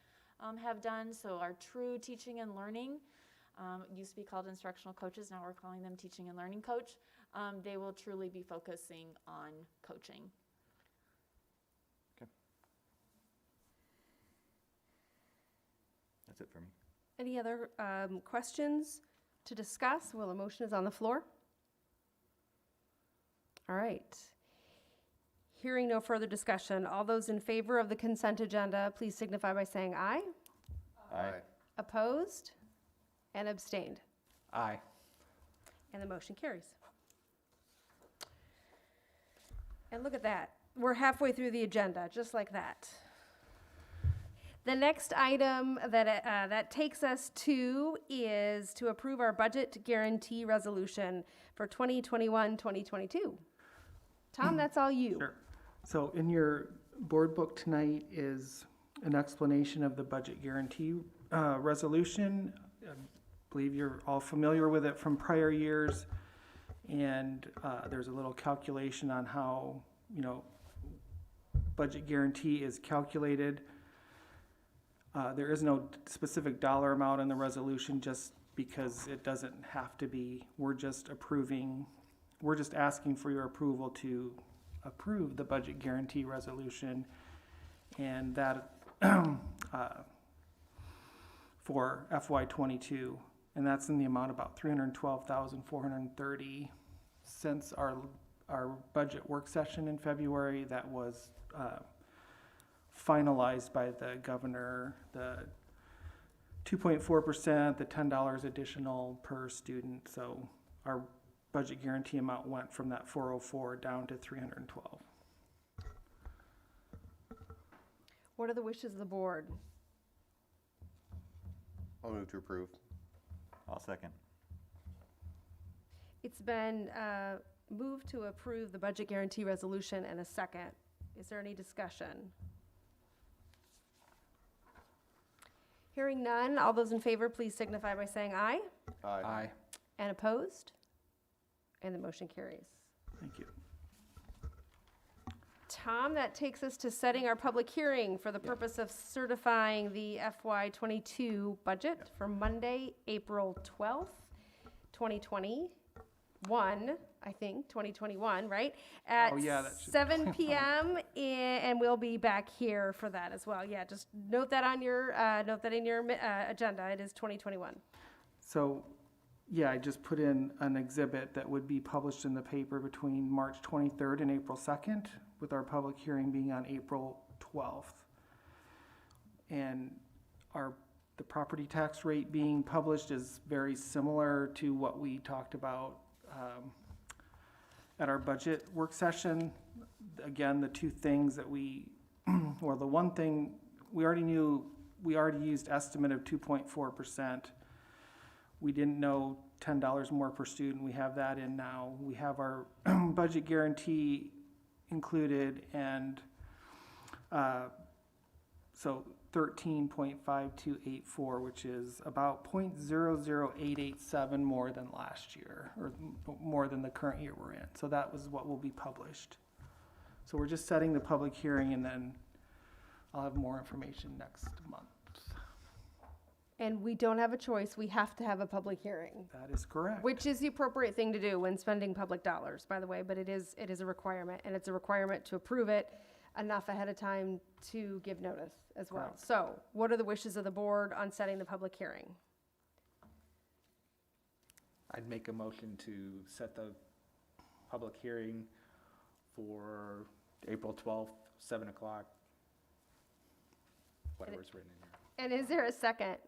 have done. So our true teaching and learning, used to be called instructional coaches, now we're calling them teaching and learning coach. They will truly be focusing on coaching. Okay. That's it for me. Any other questions to discuss? Well, the motion is on the floor. All right. Hearing no further discussion, all those in favor of the consent agenda, please signify by saying aye. Aye. Opposed and abstained. Aye. And the motion carries. And look at that. We're halfway through the agenda, just like that. The next item that takes us to is to approve our budget guarantee resolution for 2021-2022. Tom, that's all you. Sure. So in your board book tonight is an explanation of the budget guarantee resolution. I believe you're all familiar with it from prior years. And there's a little calculation on how, budget guarantee is calculated. There is no specific dollar amount in the resolution just because it doesn't have to be. We're just asking for your approval to approve the budget guarantee resolution, and that for FY22, and that's in the amount about $312,430. Since our budget work session in February, that was finalized by the governor, the 2.4%, the $10 additional per student. So our budget guarantee amount went from that 404 down to 312. What are the wishes of the board? I'll move to approve. I'll second. It's been moved move to approve the budget guarantee resolution and a second. Is there any discussion? Hearing none, all those in favor, please signify by saying aye. Aye. And opposed? And the motion carries. Thank you. Tom, that takes us to setting our public hearing for the purpose of certifying the FY '22 budget for Monday, April 12th, 2021, I think, 2021, right? At Oh, yeah, that should- 7 PM, and we'll be back here for that as well. Yeah, just note that on your, note that in your agenda. It is 2021. So, yeah, I just put in an exhibit that would be published in the paper between March 23rd and April 2nd, with our public hearing being on April 12th. And the property tax rate being published is very similar to what we talked about at our budget work session. Again, the two things that well, the one thing, we already used estimate of 2.4%. We didn't know $10 more per student. We have that in now. We have our budget guarantee included, and so 13.5284, which is about 0.00887 more than last year, or more than the current year we're in. So that was what will be published. So we're just setting the public hearing, and then I'll have more information next month. And we don't have a choice. We have to have a public hearing, That is correct. which is the appropriate thing to do when spending public dollars, by the way, but it is a requirement, and it's a requirement to approve it enough ahead of time to give notice as well. Correct. So what are the wishes of the board on setting the public hearing? I'd make a motion to set the public hearing for April 12th, 7 o'clock. Whatever's written in here. And is there a second?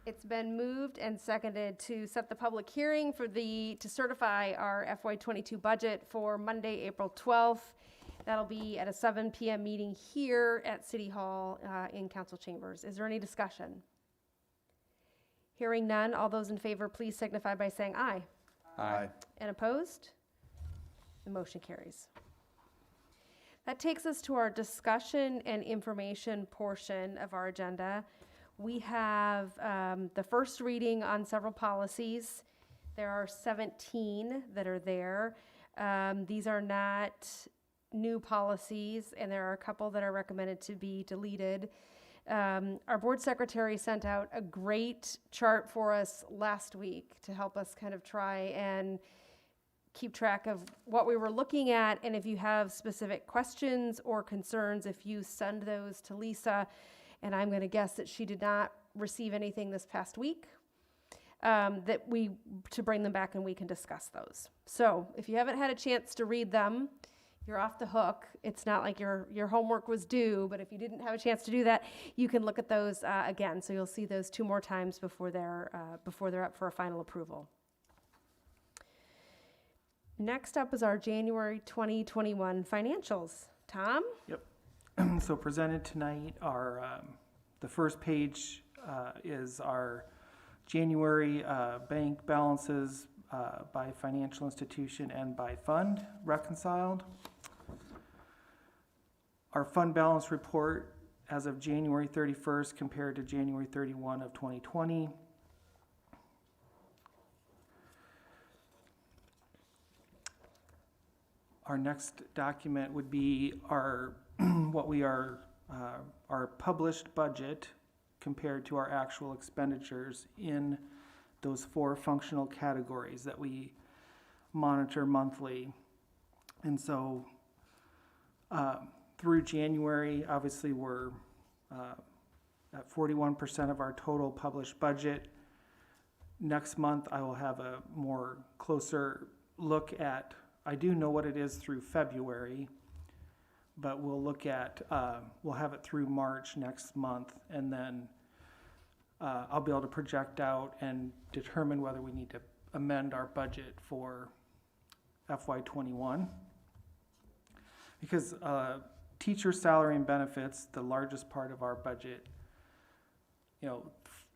It's been moved and seconded to set the public hearing to certify our FY '22 budget for Monday, April 12th. That'll be at a 7 PM meeting here at City Hall in council chambers. Is there any discussion? Hearing none, all those in favor, please signify by saying aye. Aye. And opposed? The motion carries. That takes us to our discussion and information portion of our agenda. We have the first reading on several policies. There are 17 that are there. These are not new policies, and there are a couple that are recommended to be deleted. Our board secretary sent out a great chart for us last week to help us kind of try and keep track of what we were looking at, and if you have specific questions or concerns, if you send those to Lisa, and I'm going to guess that she did not receive anything this past week, to bring them back and we can discuss those. So if you haven't had a chance to read them, you're off the hook. It's not like your homework was due, but if you didn't have a chance to do that, you can look at those again. So you'll see those 2 more times before they're up for a final approval. Next up is our January 2021 financials. Tom? Yep. So presented tonight are, the first page is our January bank balances by financial institution and by fund reconciled. Our fund balance report as of January 31st compared to January 31 of 2020. Our next document would be our our published budget compared to our actual expenditures in those 4 functional categories that we monitor monthly. And so through January, obviously we're at 41% of our total published budget. Next month, I will have a more closer look at, I do know what it is through February, but we'll look at, we'll have it through March next month, and then I'll be able to project out and determine whether we need to amend our budget for FY '21. Because teacher salary and benefits, the largest part of our budget,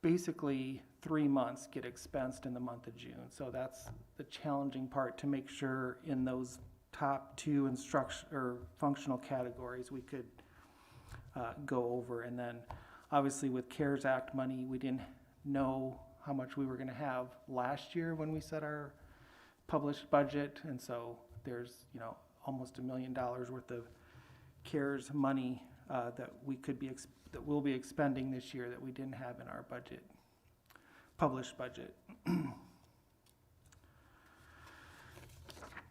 basically 3 months get expensed in the month of June. So that's the challenging part, to make sure in those top two instruction or functional categories we could go over. And then obviously with CARES Act money, we didn't know how much we were going to have last year when we set our published budget, and so there's, you know, almost $1 million worth of CARES money that we could be that we'll be expending this year that we didn't have in our budget, published budget.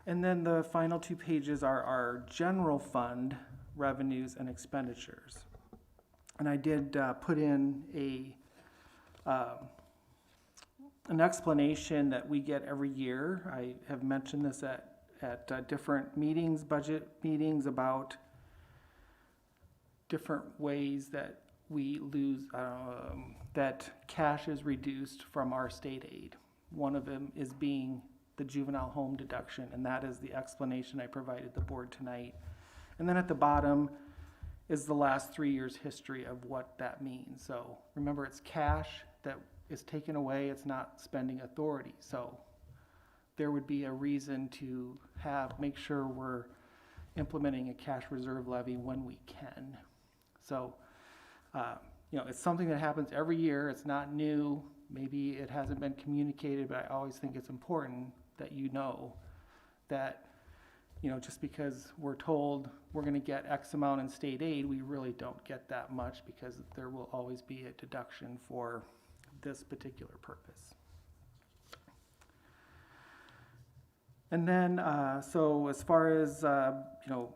And then the final 2 pages are our general fund revenues and expenditures. And I did put in an explanation that we get every year. I have mentioned this at different meetings, budget meetings, about different ways that we lose, that cash is reduced from our state aid. One of them is being the juvenile home deduction, and that is the explanation I provided the board tonight. And then at the bottom is the last 3 years' history of what that means. So remember, it's cash that is taken away, it's not spending authority. So there would be a reason to make sure we're implementing a cash reserve levy when we can. So, you know, it's something that happens every year. It's not new. Maybe it hasn't been communicated, but I always think it's important that you know that, you know, just because we're told we're going to get X amount in state aid, we really don't get that much, because there will always be a deduction for this particular purpose. And then, so as far as, you know,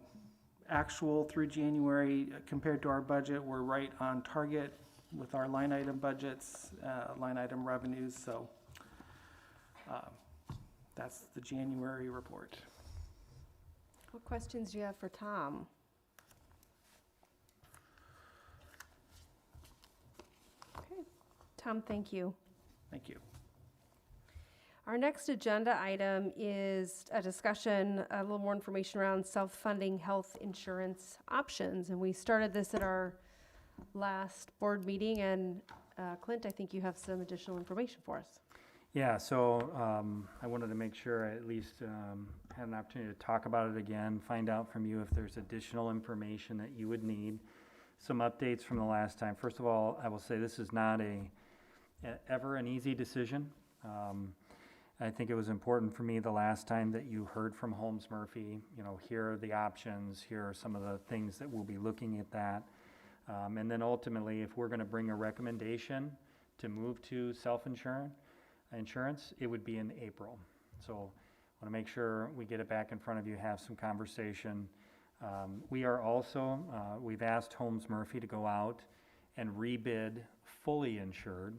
actual through January compared to our budget, we're right on target with our line item budgets, line item revenues. So that's the January report. What questions do you have for Tom? Okay, Tom, thank you. Thank you. Our next agenda item is a discussion, a little more information around self-funding health insurance options. And we started this at our last board meeting, and Clint, I think you have some additional information for us. Yeah, so I wanted to make sure I at least had an opportunity to talk about it again, find out from you if there's additional information that you would need, some updates from the last time. First of all, I will say this is not ever an easy decision. I think it was important for me the last time that you heard from Holmes Murphy, you know, here are the options, here are some of the things that we'll be looking at that. And then ultimately, if we're going to bring a recommendation to move to self-insurance, it would be in April. So I want to make sure we get it back in front of you, have some conversation. We are also, we've asked Holmes Murphy to go out and rebid fully insured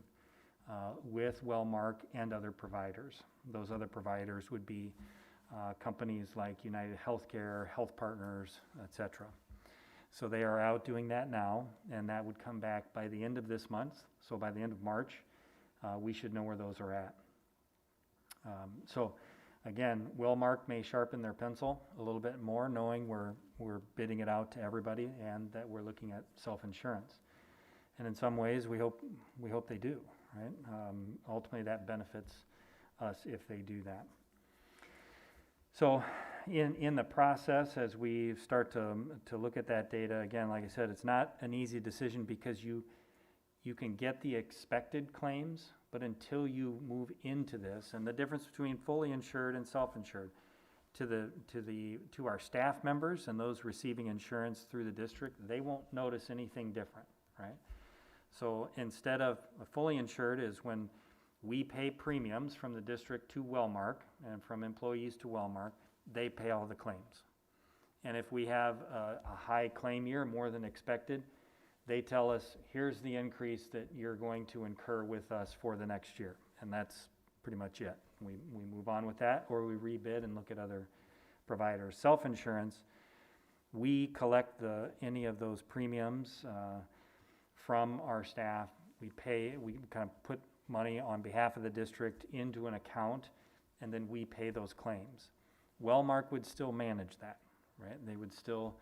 with Wellmark and other providers. Those other providers would be companies like United Healthcare, Health Partners, etc. So they are out doing that now, and that would come back by the end of this month. So by the end of March, we should know where those are at. So again, Wellmark may sharpen their pencil a little bit more, knowing we're bidding it out to everybody and that we're looking at self-insurance. And in some ways, we hope they do, right? Ultimately, that benefits us if they do that. So in the process, as we start to look at that data, again, like I said, it's not an easy decision, because you can get the expected claims, but until you move into this, and the difference between fully insured and self-insured, to our staff members and those receiving insurance through the district, they won't notice anything different, right? So instead of fully insured is when we pay premiums from the district to Wellmark, and from employees to Wellmark, they pay all the claims. And if we have a high claim year, more than expected, they tell us, here's the increase that you're going to incur with us for the next year. And that's pretty much it. We move on with that, or we rebid and look at other providers. Self-insurance, we collect any of those premiums from our staff. We kind of put money on behalf of the district into an account, and then we pay those claims. Wellmark would still manage that, right? They would still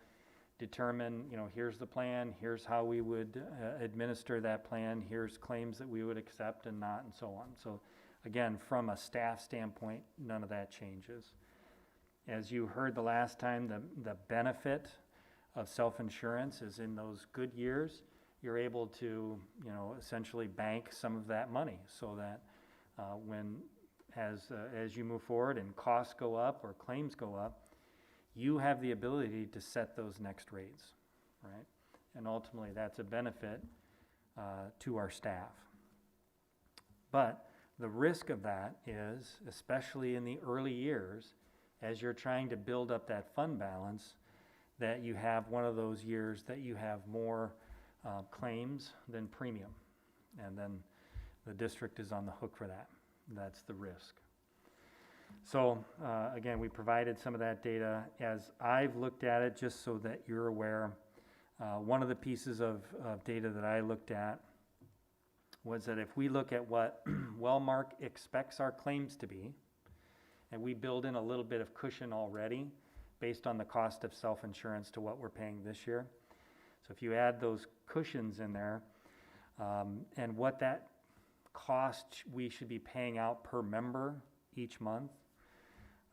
determine, here's the plan, here's how we would administer that plan, here's claims that we would accept and not, and so on. So again, from a staff standpoint, none of that changes. As you heard the last time, the benefit of self-insurance is in those good years, you're able to, essentially bank some of that money so that as you move forward and costs go up or claims go up, you have the ability to set those next rates, right? And ultimately, that's a benefit to our staff. But the risk of that is, especially in the early years, as you're trying to build up that fund balance, that you have one of those years that you have more claims than premium. And then the district is on the hook for that. That's the risk. So again, we provided some of that data. As I've looked at it, just so that you're aware, one of the pieces of data that I looked at was that if we look at what Wellmark expects our claims to be, and we build in a little bit of cushion already based on the cost of self-insurance to what we're paying this year. So if you add those cushions in there, and what that cost we should be paying out per member each month,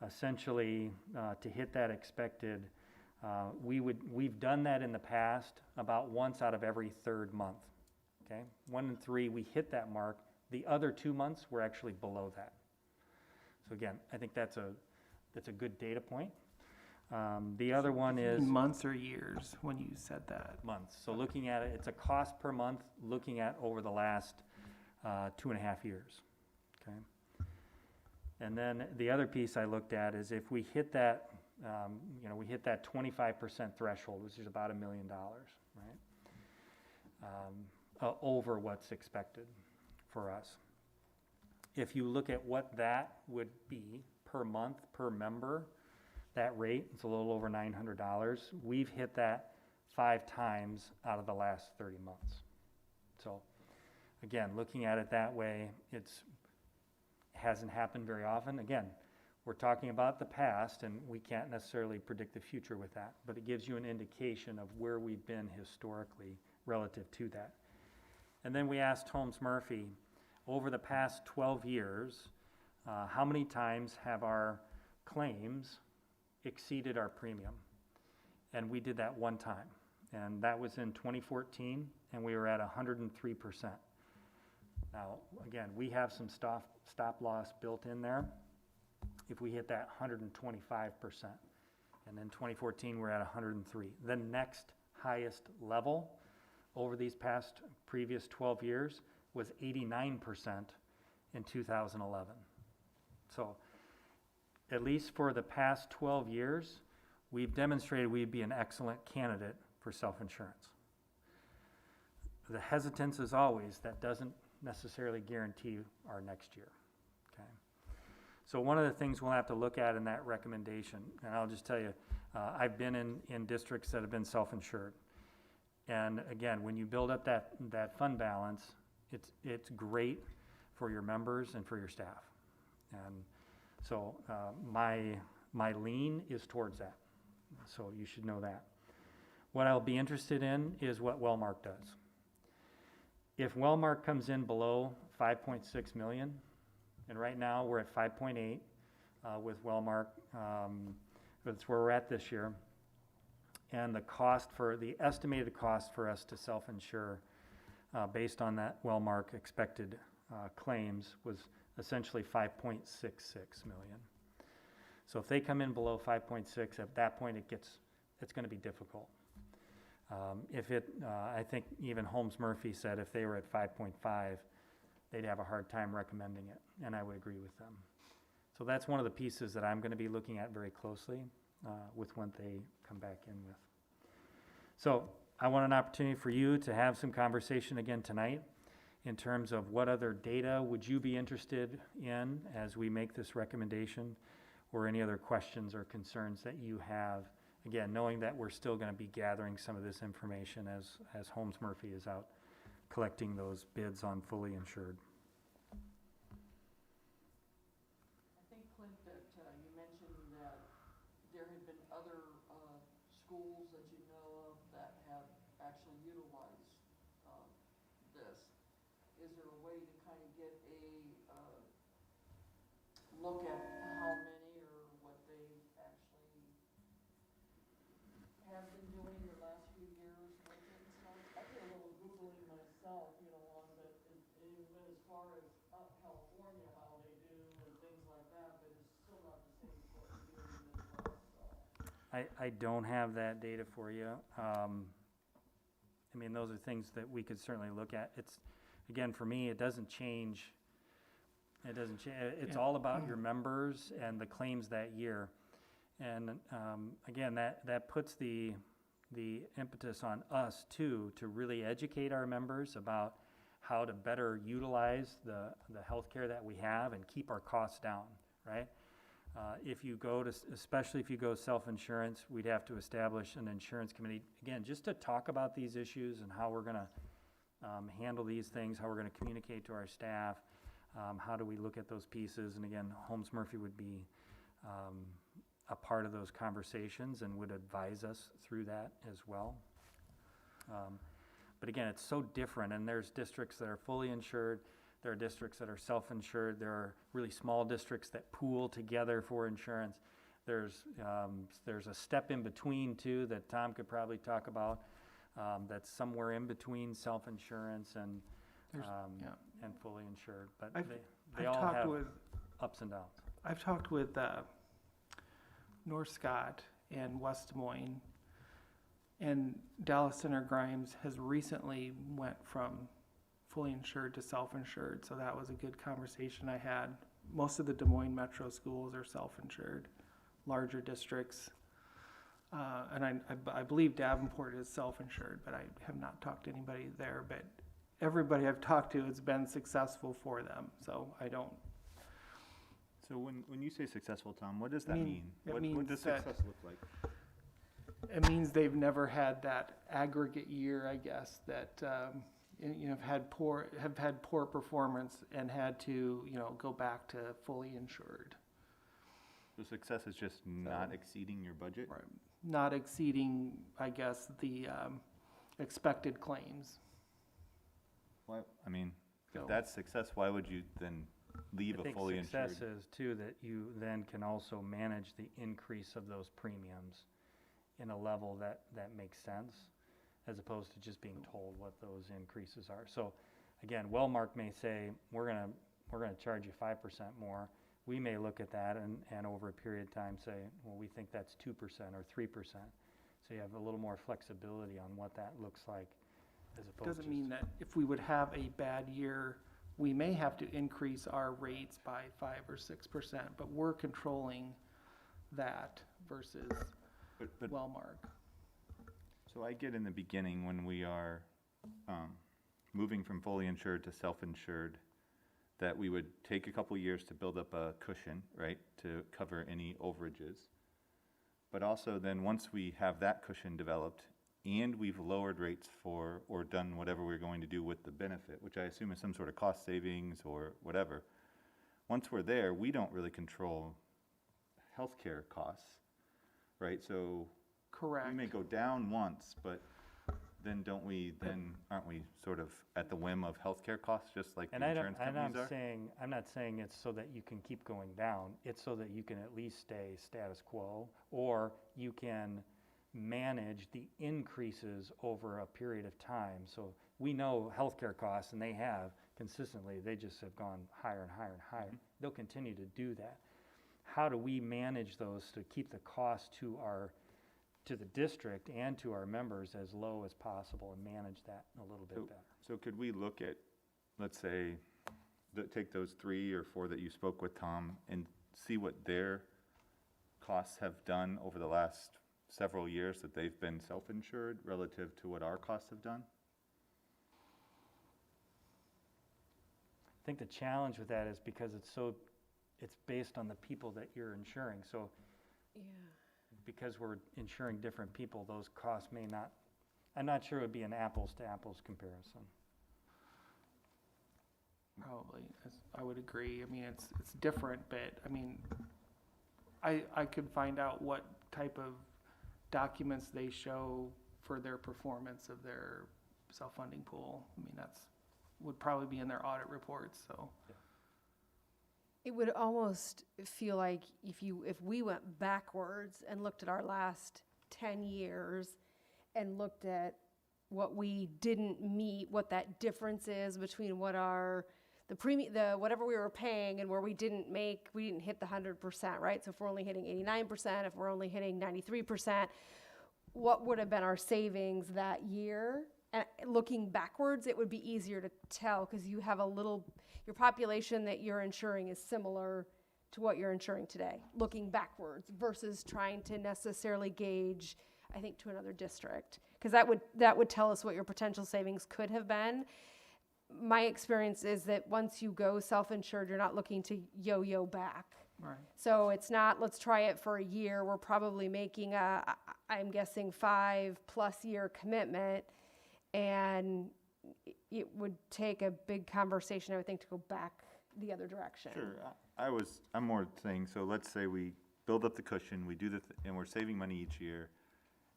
essentially to hit that expected, we've done that in the past about once out of every third month. Okay, 1 and 3, we hit that mark. The other 2 months, we're actually below that. So again, I think that's a good data point. The other one is In months or years when you said that? months. So looking at it, it's a cost per month, looking at over the last 2.5 years. Okay. And then the other piece I looked at is if we hit that, we hit that 25% threshold, which is about $1 million, right? Over what's expected for us. If you look at what that would be per month, per member, that rate, it's a little over $900. We've hit that 5 times out of the last 30 months. So again, looking at it that way, hasn't happened very often. Again, we're talking about the past, and we can't necessarily predict the future with that, but it gives you an indication of where we've been historically relative to that. And then we asked Holmes Murphy, over the past 12 years, how many times have our claims exceeded our premium? And we did that 1 time, and that was in 2014, and we were at 103%. Now, again, we have some stop loss built in there. If we hit that 125%, and in 2014 we're at 103. The next highest level over these previous 12 years was 89% in 2011. So at least for the past 12 years, we've demonstrated we'd be an excellent candidate for self-insurance. The hesitance is always that doesn't necessarily guarantee our next year. Okay. So one of the things we'll have to look at in that recommendation, and I'll just tell you, I've been in districts that have been self-insured. And again, when you build up that fund balance, it's great for your members and for your staff. And so my lean is towards that. So you should know that. What I'll be interested in is what Wellmark does. If Wellmark comes in below 5.6 million, and right now we're at 5.8 with Wellmark, that's where we're at this year, and the estimated cost for us to self-insure based on that Wellmark expected claims was essentially 5.66 million. So if they come in below 5.6, at that point it's going to be difficult. I think even Holmes Murphy said if they were at 5.5, they'd have a hard time recommending it, and I would agree with them. So that's one of the pieces that I'm going to be looking at very closely with what they come back in with. So I want an opportunity for you to have some conversation again tonight in terms of what other data would you be interested in as we make this recommendation, or any other questions or concerns that you have. Again, knowing that we're still going to be gathering some of this information as Holmes Murphy is out collecting those bids on fully insured. I think, Clint, that you mentioned that there had been other schools that you know of that have actually utilized, this. Is there a way to kind of get a, look at how many or what they actually have been doing the last few years with it and stuff? I did a little Googling myself, you know, on the, even as far as up California, how they do and things like that, but it's still not the same as what we do in the Midwest, so. I don't have that data for you. I mean, those are things that we could certainly look at. It's, again, for me, it doesn't change. It doesn't change. It's all about your members and the claims that year. And again, that puts the impetus on us too, to really educate our members about how to better utilize the healthcare that we have and keep our costs down, right? If you go to, especially if you go self-insurance, we'd have to establish an insurance committee, again, just to talk about these issues and how we're gonna handle these things, how we're gonna communicate to our staff, how do we look at those pieces, and again, Holmes Murphy would be a part of those conversations and would advise us through that as well. But again, it's so different, and there's districts that are fully insured, there are districts that are self-insured, there are really small districts that pool together for insurance. There's a step in between too that Tom could probably talk about, that's somewhere in between self-insurance and and fully insured, but they all have ups and downs. I've talked with North Scott and West Des Moines, and Dallas Center Grimes has recently went from fully insured to self-insured, so that was a good conversation I had. Most of the Des Moines metro schools are self-insured, larger districts, and I believe Davenport is self-insured, but I have not talked to anybody there, but everybody I've talked to, it's been successful for them, so I don't. So when you say successful, Tom, what does that mean? It What means does that- success look like? It means they've never had that aggregate year, I guess, that have had poor performance and had to go back to fully insured. So success is just not exceeding your budget? Right. Not exceeding, I guess, the expected claims. Why, I mean, So- if that's success, why would you then leave a fully I think insured? success is too that you then can also manage the increase of those premiums in a level that makes sense, as opposed to just being told what those increases are. So again, Wellmark may say, we're gonna charge you 5% more. We may look at that and over a period of time say, well, we think that's 2% or 3%. So you have a little more flexibility on what that looks like, as opposed to. Doesn't mean that if we would have a bad year, we may have to increase our rates by 5 or 6%, but we're controlling that versus But Wellmark. So I get in the beginning when we are moving from fully insured to self-insured, that we would take a couple years to build up a cushion, right, to cover any overages. But also then once we have that cushion developed and we've lowered rates for, or done whatever we're going to do with the benefit, which I assume is some sort of cost savings or whatever, once we're there, we don't really control healthcare costs, right? So Correct. we may go down once, but then aren't we sort of at the whim of healthcare costs, just like the insurance companies are? I'm not saying it's so that you can keep going down. It's so that you can at least stay status quo, or you can manage the increases over a period of time. So we know healthcare costs, and they have consistently, they just have gone higher and higher and higher. They'll continue to do that. How do we manage those to keep the cost to the district and to our members as low as possible and manage that a little bit better? So could we look at, let's say, take those 3 or 4 that you spoke with, Tom, and see what their costs have done over the last several years that they've been self-insured relative to what our costs have done? I think the challenge with that is because it's based on the people that you're insuring. So because we're insuring different people, those costs may not, I'm not sure it would be an apples to apples comparison. Probably, I would agree. I mean, it's different, but I mean, I could find out what type of documents they show for their performance of their self-funding pool. I mean, would probably be in their audit reports, so. It would almost feel like if we went backwards and looked at our last 10 years and looked at what we didn't meet, what that difference is between what whatever we were paying and where we didn't hit the 100%, right? So if we're only hitting 89%, if we're only hitting 93%, what would have been our savings that year? And looking backwards, it would be easier to tell because you have your population that you're insuring is similar to what you're insuring today, looking backwards versus trying to necessarily gauge, I think, to another district. Because that would tell us what your potential savings could have been. My experience is that once you go self-insured, you're not looking to yo-yo back. Right. So it's not, let's try it for a year. We're probably making I'm guessing 5+ year commitment. And it would take a big conversation, I would think, to go back the other direction. Sure, I'm more saying, so let's say we build up the cushion, we do and we're saving money each year,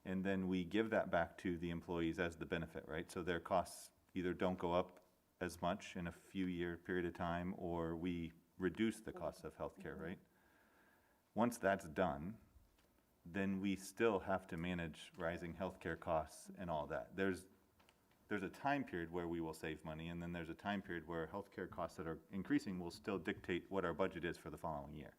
and then we give that back to the employees as the benefit, right? So their costs either don't go up as much in a few year period of time, or we reduce the cost of healthcare, right? Once that's done, then we still have to manage rising healthcare costs and all that. There's a time period where we will save money, and then there's a time period where healthcare costs that are increasing will still dictate what our budget is for the following year.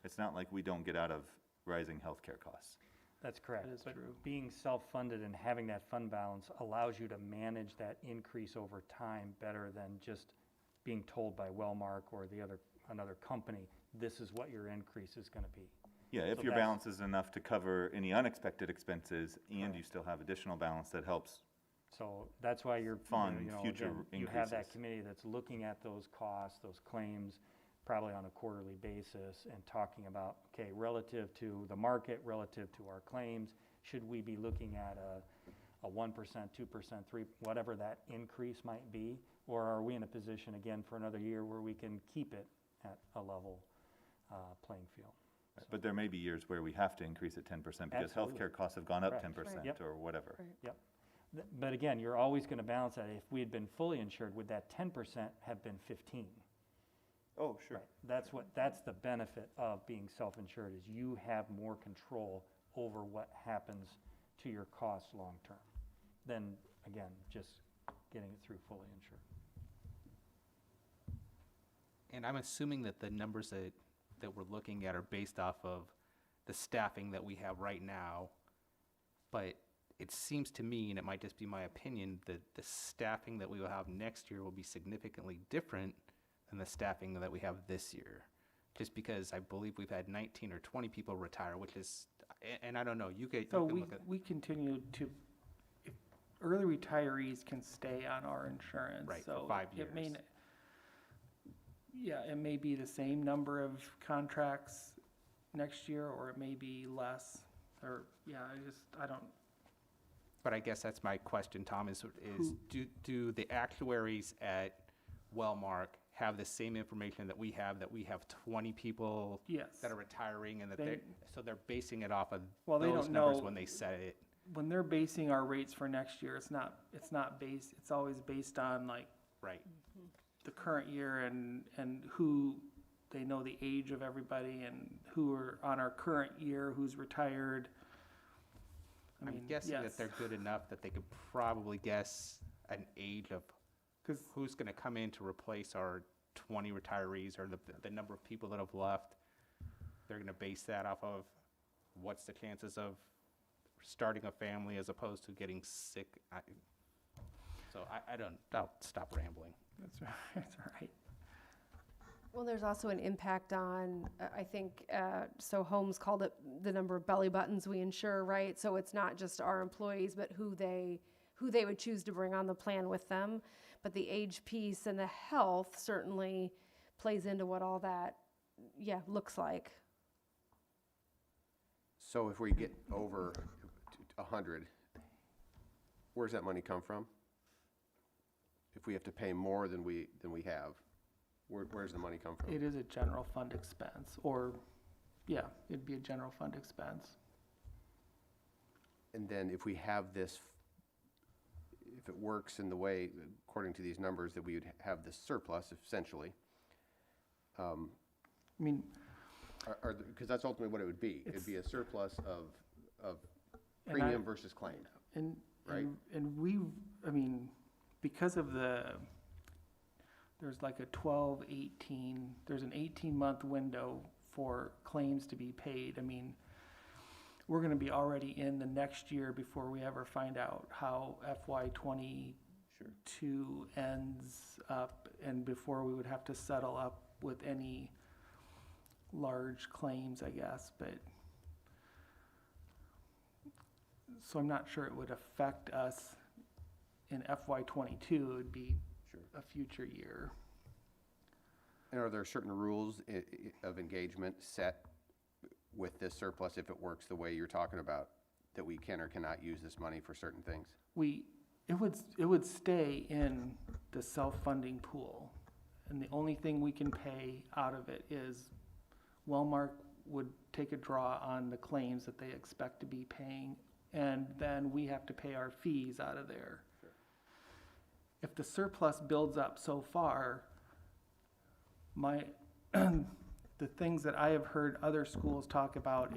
It's not like we don't get out of rising healthcare costs. That's correct. That is But true. being self-funded and having that fund balance allows you to manage that increase over time better than just being told by Wellmark or another company, this is what your increase is going to be. Yeah, if So your that's- balance is enough to cover any unexpected expenses, and you still have additional balance that helps. So that's why you're, Fund you know, future again, you have that increases. committee that's looking at those costs, those claims, probably on a quarterly basis, and talking about, okay, relative to the market, relative to our claims, should we be looking at a 1%, 2%, 3%, whatever that increase might be? Or are we in a position, again, for another year where we can keep it at a level playing field? But there may be years where we have to increase it 10% because Absolutely. healthcare costs have gone up Correct. 10% Yep. or whatever. Right. But again, you're always going to balance that. If we had been fully insured, would that 10% have been 15? Oh, sure. Right. That's the benefit of being self-insured, is you have more control over what happens to your costs long-term than, again, just getting it through fully insured. And I'm assuming that the numbers that we're looking at are based off of the staffing that we have right now. But it seems to me, and it might just be my opinion, that the staffing that we will have next year will be significantly different than the staffing that we have this year. Just because I believe we've had 19 or 20 people retire, which is, and I don't know, you can So look at. we continue to, if early retirees can stay on our insurance. Right, for so 5 it may years. n- Yeah, it may be the same number of contracts next year, or it may be less, or, yeah, I don't, But I guess that's my question, Tom, is do the actuaries at Wellmark have the same information that we have 20 people yes. that are retiring, and that They- so they're basing it off of Well, they those don't numbers know- when they set it? When they're basing our rates for next year, it's not based, it's always based on like Right. the current year and who, they know the age of everybody and who are on our current year, who's retired. I I'm mean, guessing that yes. they're good enough that they could probably guess an age of 'Cause- who's going to come in to replace our 20 retirees, or the number of people that have left. They're going to base that off of what's the chances of starting a family as opposed to getting sick. I'll stop rambling. That's right, that's all right. Well, there's also an impact on, I think, so Holmes called it the number of belly buttons we insure, right? So it's not just our employees, but who they would choose to bring on the plan with them. But the age piece and the health certainly plays into what all that, looks like. So if we get over 100, where's that money come from? If we have to pay more than we have, where's the money come from? It is a general fund expense, or, yeah, it'd be a general fund expense. And then if we have this, if it works in the way, according to these numbers, that we would have this surplus essentially. I mean, Because that's ultimately what it would be. It'd be a surplus of And premium versus claim. and, Right. and we, I mean, because of there's like a 12, 18, there's an 18-month window for claims to be paid. I mean, we're gonna be already in the next year before we ever find out how FY '22 ends up, and before we would have to settle up with any large claims, I guess, but so I'm not sure it would affect us in FY '22. It would be a future year. And are there certain rules of engagement set with this surplus, if it works the way you're talking about, that we can or cannot use this money for certain things? It would stay in the self-funding pool, and the only thing we can pay out of it is Wellmark would take a draw on the claims that they expect to be paying, and then we have to pay our fees out of there. Sure. If the surplus builds up so far, the things that I have heard other schools talk about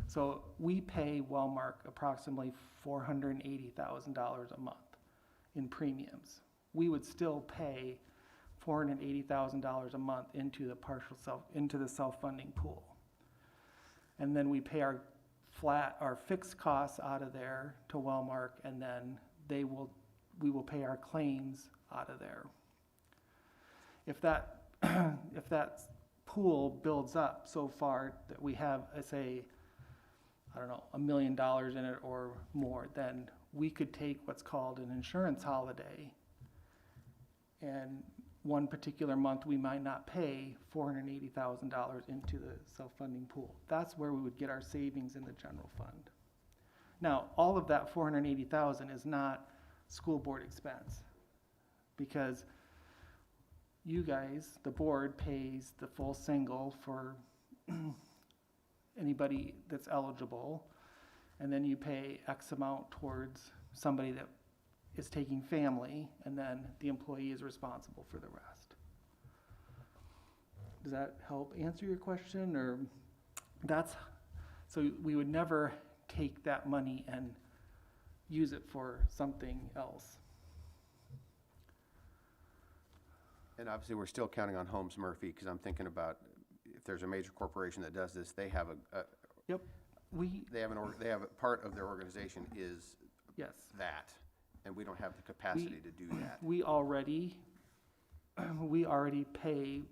so we pay Wellmark approximately $480,000 a month in premiums. We would still pay $480,000 a month into the self-funding pool. And then we pay our fixed costs out of there to Wellmark, and then we will pay our claims out of there. If that pool builds up so far that we have, say, I don't know, $1 million in it or more, then we could take what's called an insurance holiday. And one particular month, we might not pay $480,000 into the self-funding pool. That's where we would get our savings in the general fund. Now, all of that $480,000 is not school board expense, because you guys, the board, pays the full single for anybody that's eligible, and then you pay X amount towards somebody that is taking family, and then the employee is responsible for the rest. Does that help answer your question? Or so we would never take that money and use it for something else. And obviously, we're still counting on Holmes Murphy, because I'm thinking about if there's a major corporation that does this, they have Yep, they have a part of their organization is yes. that, and we don't have the capacity to do that. We already pay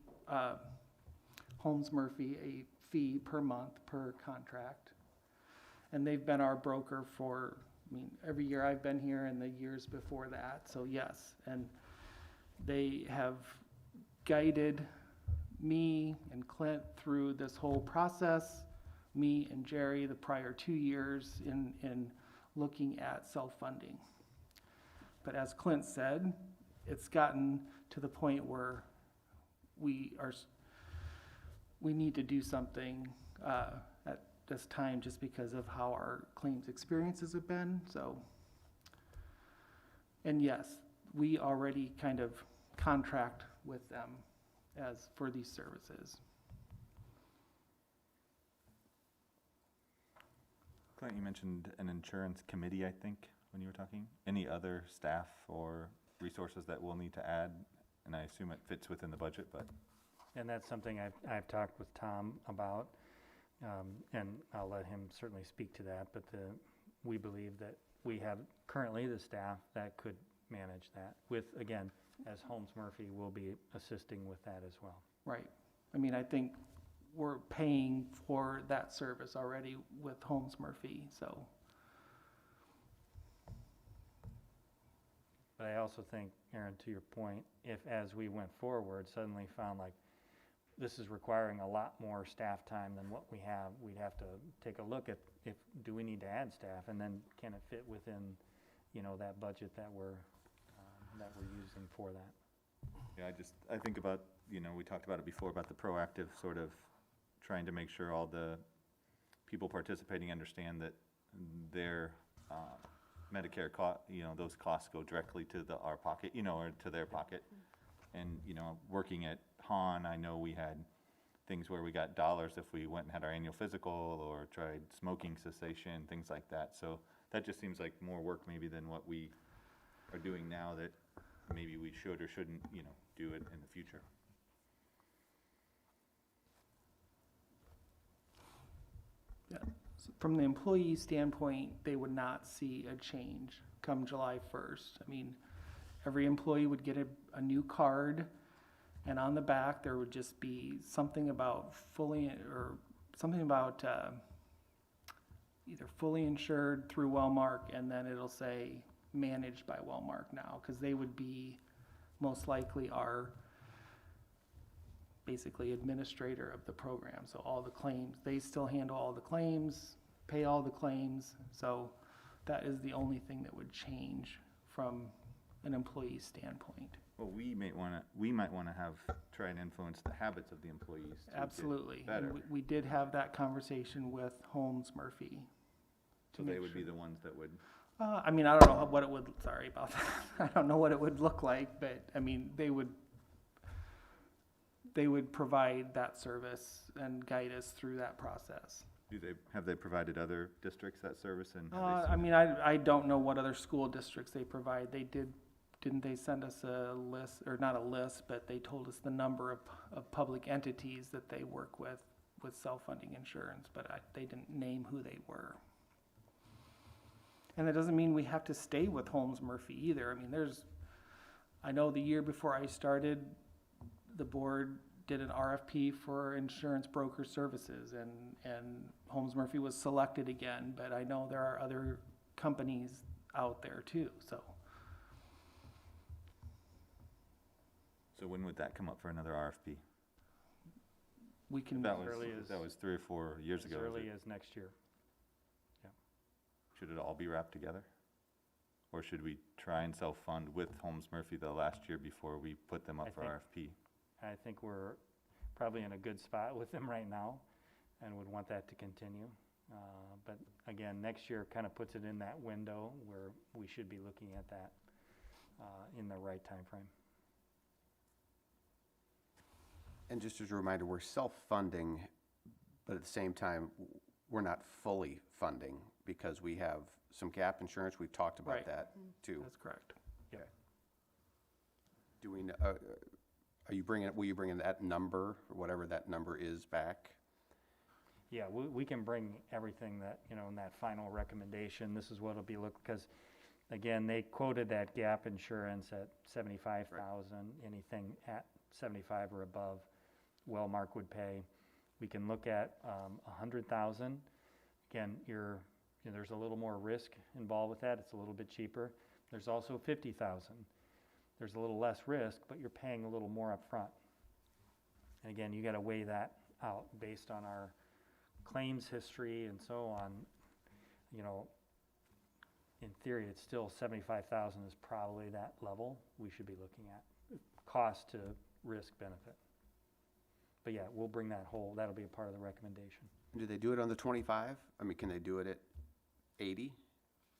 Holmes Murphy a fee per month per contract. And they've been our broker for, every year I've been here and the years before that, so yes. And they have guided me and Clint through this whole process, me and Jerry the prior 2 years in looking at self-funding. But as Clint said, it's gotten to the point where we need to do something at this time, just because of how our claims experiences have been. So, and yes, we already kind of contract with them as for these services. Clint, you mentioned an insurance committee, I think, when you were talking. Any other staff or resources that we'll need to add? And I assume it fits within the budget, but. And that's something I've talked with Tom about, and I'll let him certainly speak to that, but we believe that we have currently the staff that could manage that with, again, as Holmes Murphy will be assisting with that as well. Right. I think we're paying for that service already with Holmes Murphy, so. But I also think, Aaron, to your point, if as we went forward, suddenly found like this is requiring a lot more staff time than what we have, we'd have to take a look at do we need to add staff, and then can it fit within, that budget that we're using for that. Yeah, I think about, we talked about it before, about the proactive sort of trying to make sure all the people participating understand that their Medicare those costs go directly to our pocket, or to their pocket. And, working at Han, I know we had things where we got dollars if we went and had our annual physical or tried smoking cessation, things like that. So that just seems like more work maybe than what we are doing now that maybe we should or shouldn't, do it in the future. Yeah. So from the employee standpoint, they would not see a change come July 1st. I mean, every employee would get a new card, and on the back there would just be something about either fully insured through Wellmark, and then it'll say managed by Wellmark now, because they would be most likely our basically administrator of the program. So all the claims, they still handle all the claims, pay all the claims. So that is the only thing that would change from an employee standpoint. Well, we might want to try and influence the habits of the employees. To get Absolutely. better. And we did have that conversation with Holmes Murphy. So they would be the ones that would. I mean, I don't know what it would, sorry about that. I don't know what it would look like, but I mean, they would provide that service and guide us through that process. Have they provided other districts that service? And I mean, I don't know what other school districts they provide. Didn't they send us a list, or not a list, but they told us the number of public entities that they work with self-funding insurance, but they didn't name who they were. And that doesn't mean we have to stay with Holmes Murphy either. I mean, I know the year before I started, the board did an RFP for insurance broker services, and Holmes Murphy was selected again, but I know there are other companies out there too, so. So when would that come up for another RFP? We can. That was 3 or 4 years ago. As early as next year. Should it all be wrapped together? Or should we try and self-fund with Holmes Murphy the last year before we put them up for RFP? I think we're probably in a good spot with them right now and would want that to continue. But again, next year kind of puts it in that window where we should be looking at that in the right time frame. And just as a reminder, we're self-funding, but at the same time, we're not fully funding because we have some gap insurance. We've talked about Right. that too. That's correct. Okay. Do we, will you bring that number, or whatever that number is, back? Yeah, we can bring everything that, in that final recommendation. This is what it'll be because again, they quoted that gap insurance at $75,000. Anything at 75 or above, Wellmark would pay. We can look at $100,000. Again, there's a little more risk involved with that. It's a little bit cheaper. There's also $50,000. There's a little less risk, but you're paying a little more up front. And again, you got to weigh that out based on our claims history and so on. In theory, it's still $75,000 is probably that level we should be looking at. Cost to risk benefit. But yeah, we'll bring that'll be a part of the recommendation. Do they do it on the 25? I mean, can they do it at 80?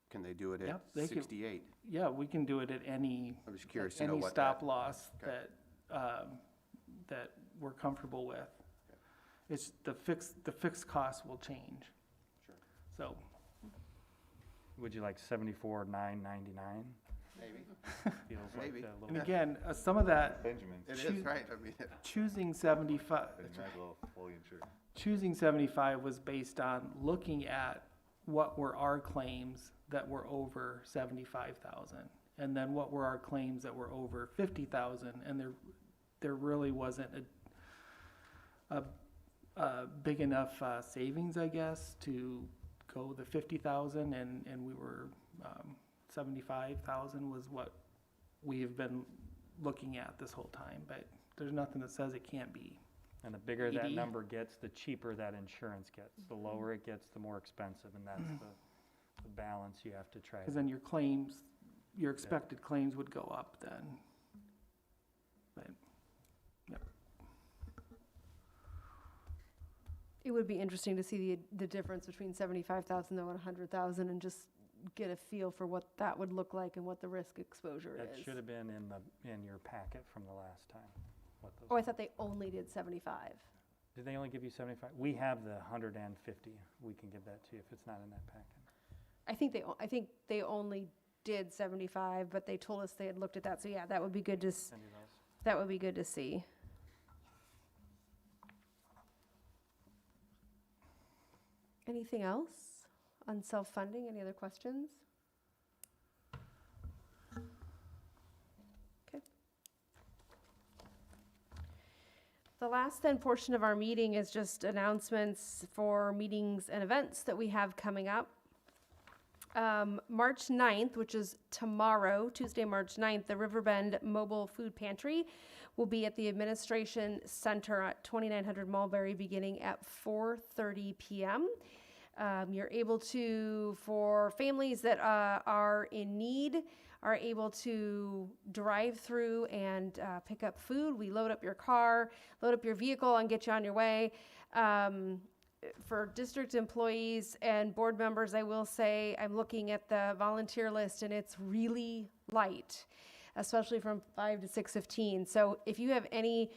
Can they do it at 68? Yeah, we can do it at any. I'm just curious to know any what stop loss that we're comfortable with. Okay. It's the fixed cost will change. Sure. So. Would you like 74,999? Maybe. Feels Maybe. like a And little. again, some of that. Benjamin. It is, right? I mean, Choosing 75. Fully insured. Choosing 75 was based on looking at what were our claims that were over 75,000, and then what were our claims that were over 50,000, and there really wasn't a big enough savings, I guess, to go the 50,000, and we were 75,000 was what we have been looking at this whole time, but there's nothing that says it can't be. And the bigger that 80. number gets, the cheaper that insurance gets. The lower it gets, the more expensive, and that's the balance you have to try. Because then your expected claims would go up then. But, yep. It would be interesting to see the difference between 75,000 though and 100,000 and just get a feel for what that would look like and what the risk exposure That is. should have been in your packet from the last time. What those Oh, I thought they only did 75. Did they only give you 75? We have the 150. We can give that to you if it's not in that packet. I think they only did 75, but they told us they had looked at that. So yeah, that would be good to Send you those. that would be good to see. Anything else on self-funding? Any other questions? Okay. The last then portion of our meeting is just announcements for meetings and events that we have coming up. March 9th, which is tomorrow, Tuesday, March 9th, the Riverbend Mobile Food Pantry will be at the Administration Center at 2900 Mulberry beginning at 4:30 p.m. You're able to, for families that are in need, are able to drive through and pick up food. We load up your car, load up your vehicle, and get you on your way. For district employees and board members, I will say I'm looking at the volunteer list and it's really light, especially from 5 to 6:15. So if you have any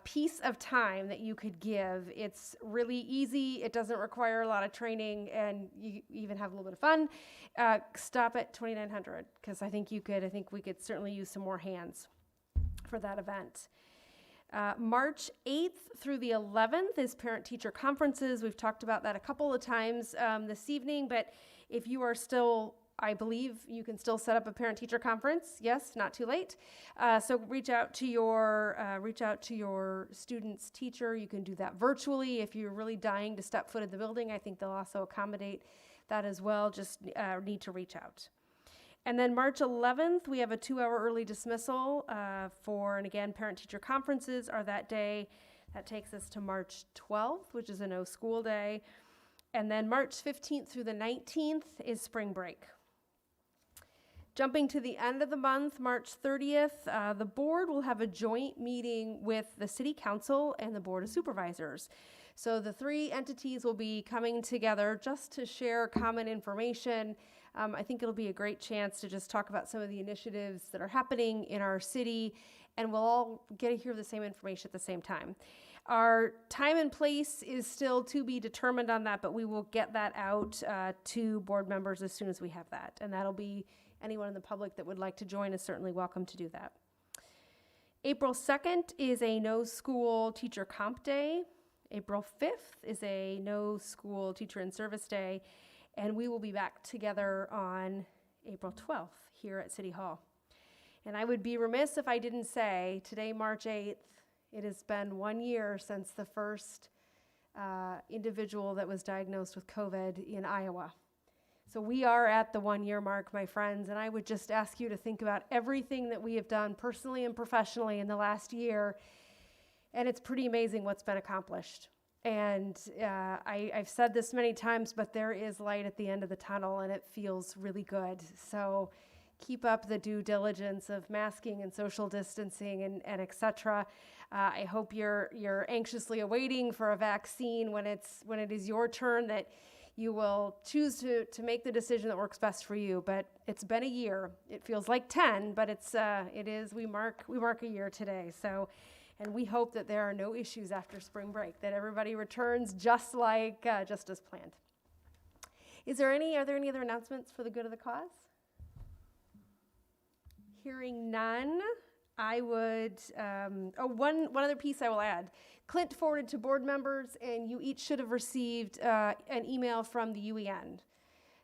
piece of time that you could give, it's really easy. It doesn't require a lot of training and you even have a little bit of fun. Stop at 2900 because I think we could certainly use some more hands for that event. March 8th through the 11th is parent-teacher conferences. We've talked about that a couple of times this evening, but if you are still, I believe you can still set up a parent-teacher conference. Yes, not too late. So reach out to your student's teacher. You can do that virtually if you're really dying to step foot in the building. I think they'll also accommodate that as well. Just need to reach out. And then March 11th, we have a 2-hour early dismissal and again, parent-teacher conferences are that day. That takes us to March 12th, which is a no-school day. And then March 15th through the 19th is spring break. Jumping to the end of the month, March 30th, the board will have a joint meeting with the City Council and the Board of Supervisors. So the three entities will be coming together just to share common information. I think it'll be a great chance to just talk about some of the initiatives that are happening in our city, and we'll all get to hear the same information at the same time. Our time and place is still to be determined on that, but we will get that out to board members as soon as we have that. And that'll be anyone in the public that would like to join is certainly welcome to do that. April 2nd is a no-school teacher comp day. April 5th is a no-school teacher in service day. And we will be back together on April 12th here at City Hall. And I would be remiss if I didn't say, today, March 8th, it has been 1 year since the first individual that was diagnosed with COVID in Iowa. So we are at the 1-year mark, my friends, and I would just ask you to think about everything that we have done personally and professionally in the last year, and it's pretty amazing what's been accomplished. And I've said this many times, but there is light at the end of the tunnel, and it feels really good. So keep up the due diligence of masking and social distancing and et cetera. I hope you're anxiously awaiting for a vaccine when it is your turn, that you will choose to make the decision that works best for you. But it's been a year. It feels like 10, but we mark a year today. So. And we hope that there are no issues after spring break, that everybody returns just as planned. Are there any other announcements for the good of the cause? Hearing none, I would, one other piece I will add. Clint forwarded to board members, and you each should have received an email from the UEN.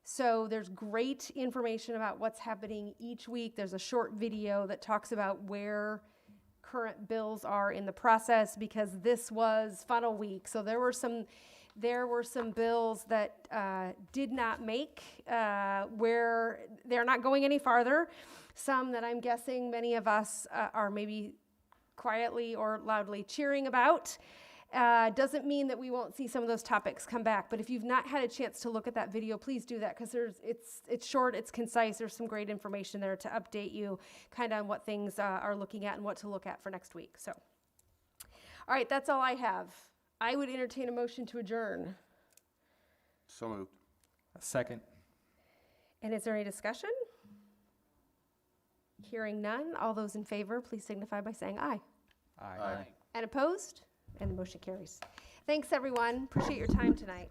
So there's great information about what's happening each week. There's a short video that talks about where current bills are in the process, because this was funnel week. So there were some bills that did not make where they're not going any farther. Some that I'm guessing many of us are maybe quietly or loudly cheering about. Doesn't mean that we won't see some of those topics come back. But if you've not had a chance to look at that video, please do that, because it's short, it's concise. There's some great information there to update you kind of on what things are looking at and what to look at for next week. So, all right, that's all I have. I would entertain a motion to adjourn. So moved. A second. And is there any discussion? Hearing none, all those in favor, please signify by saying aye. Aye. And opposed? And the motion carries. Thanks, everyone. Appreciate your time tonight.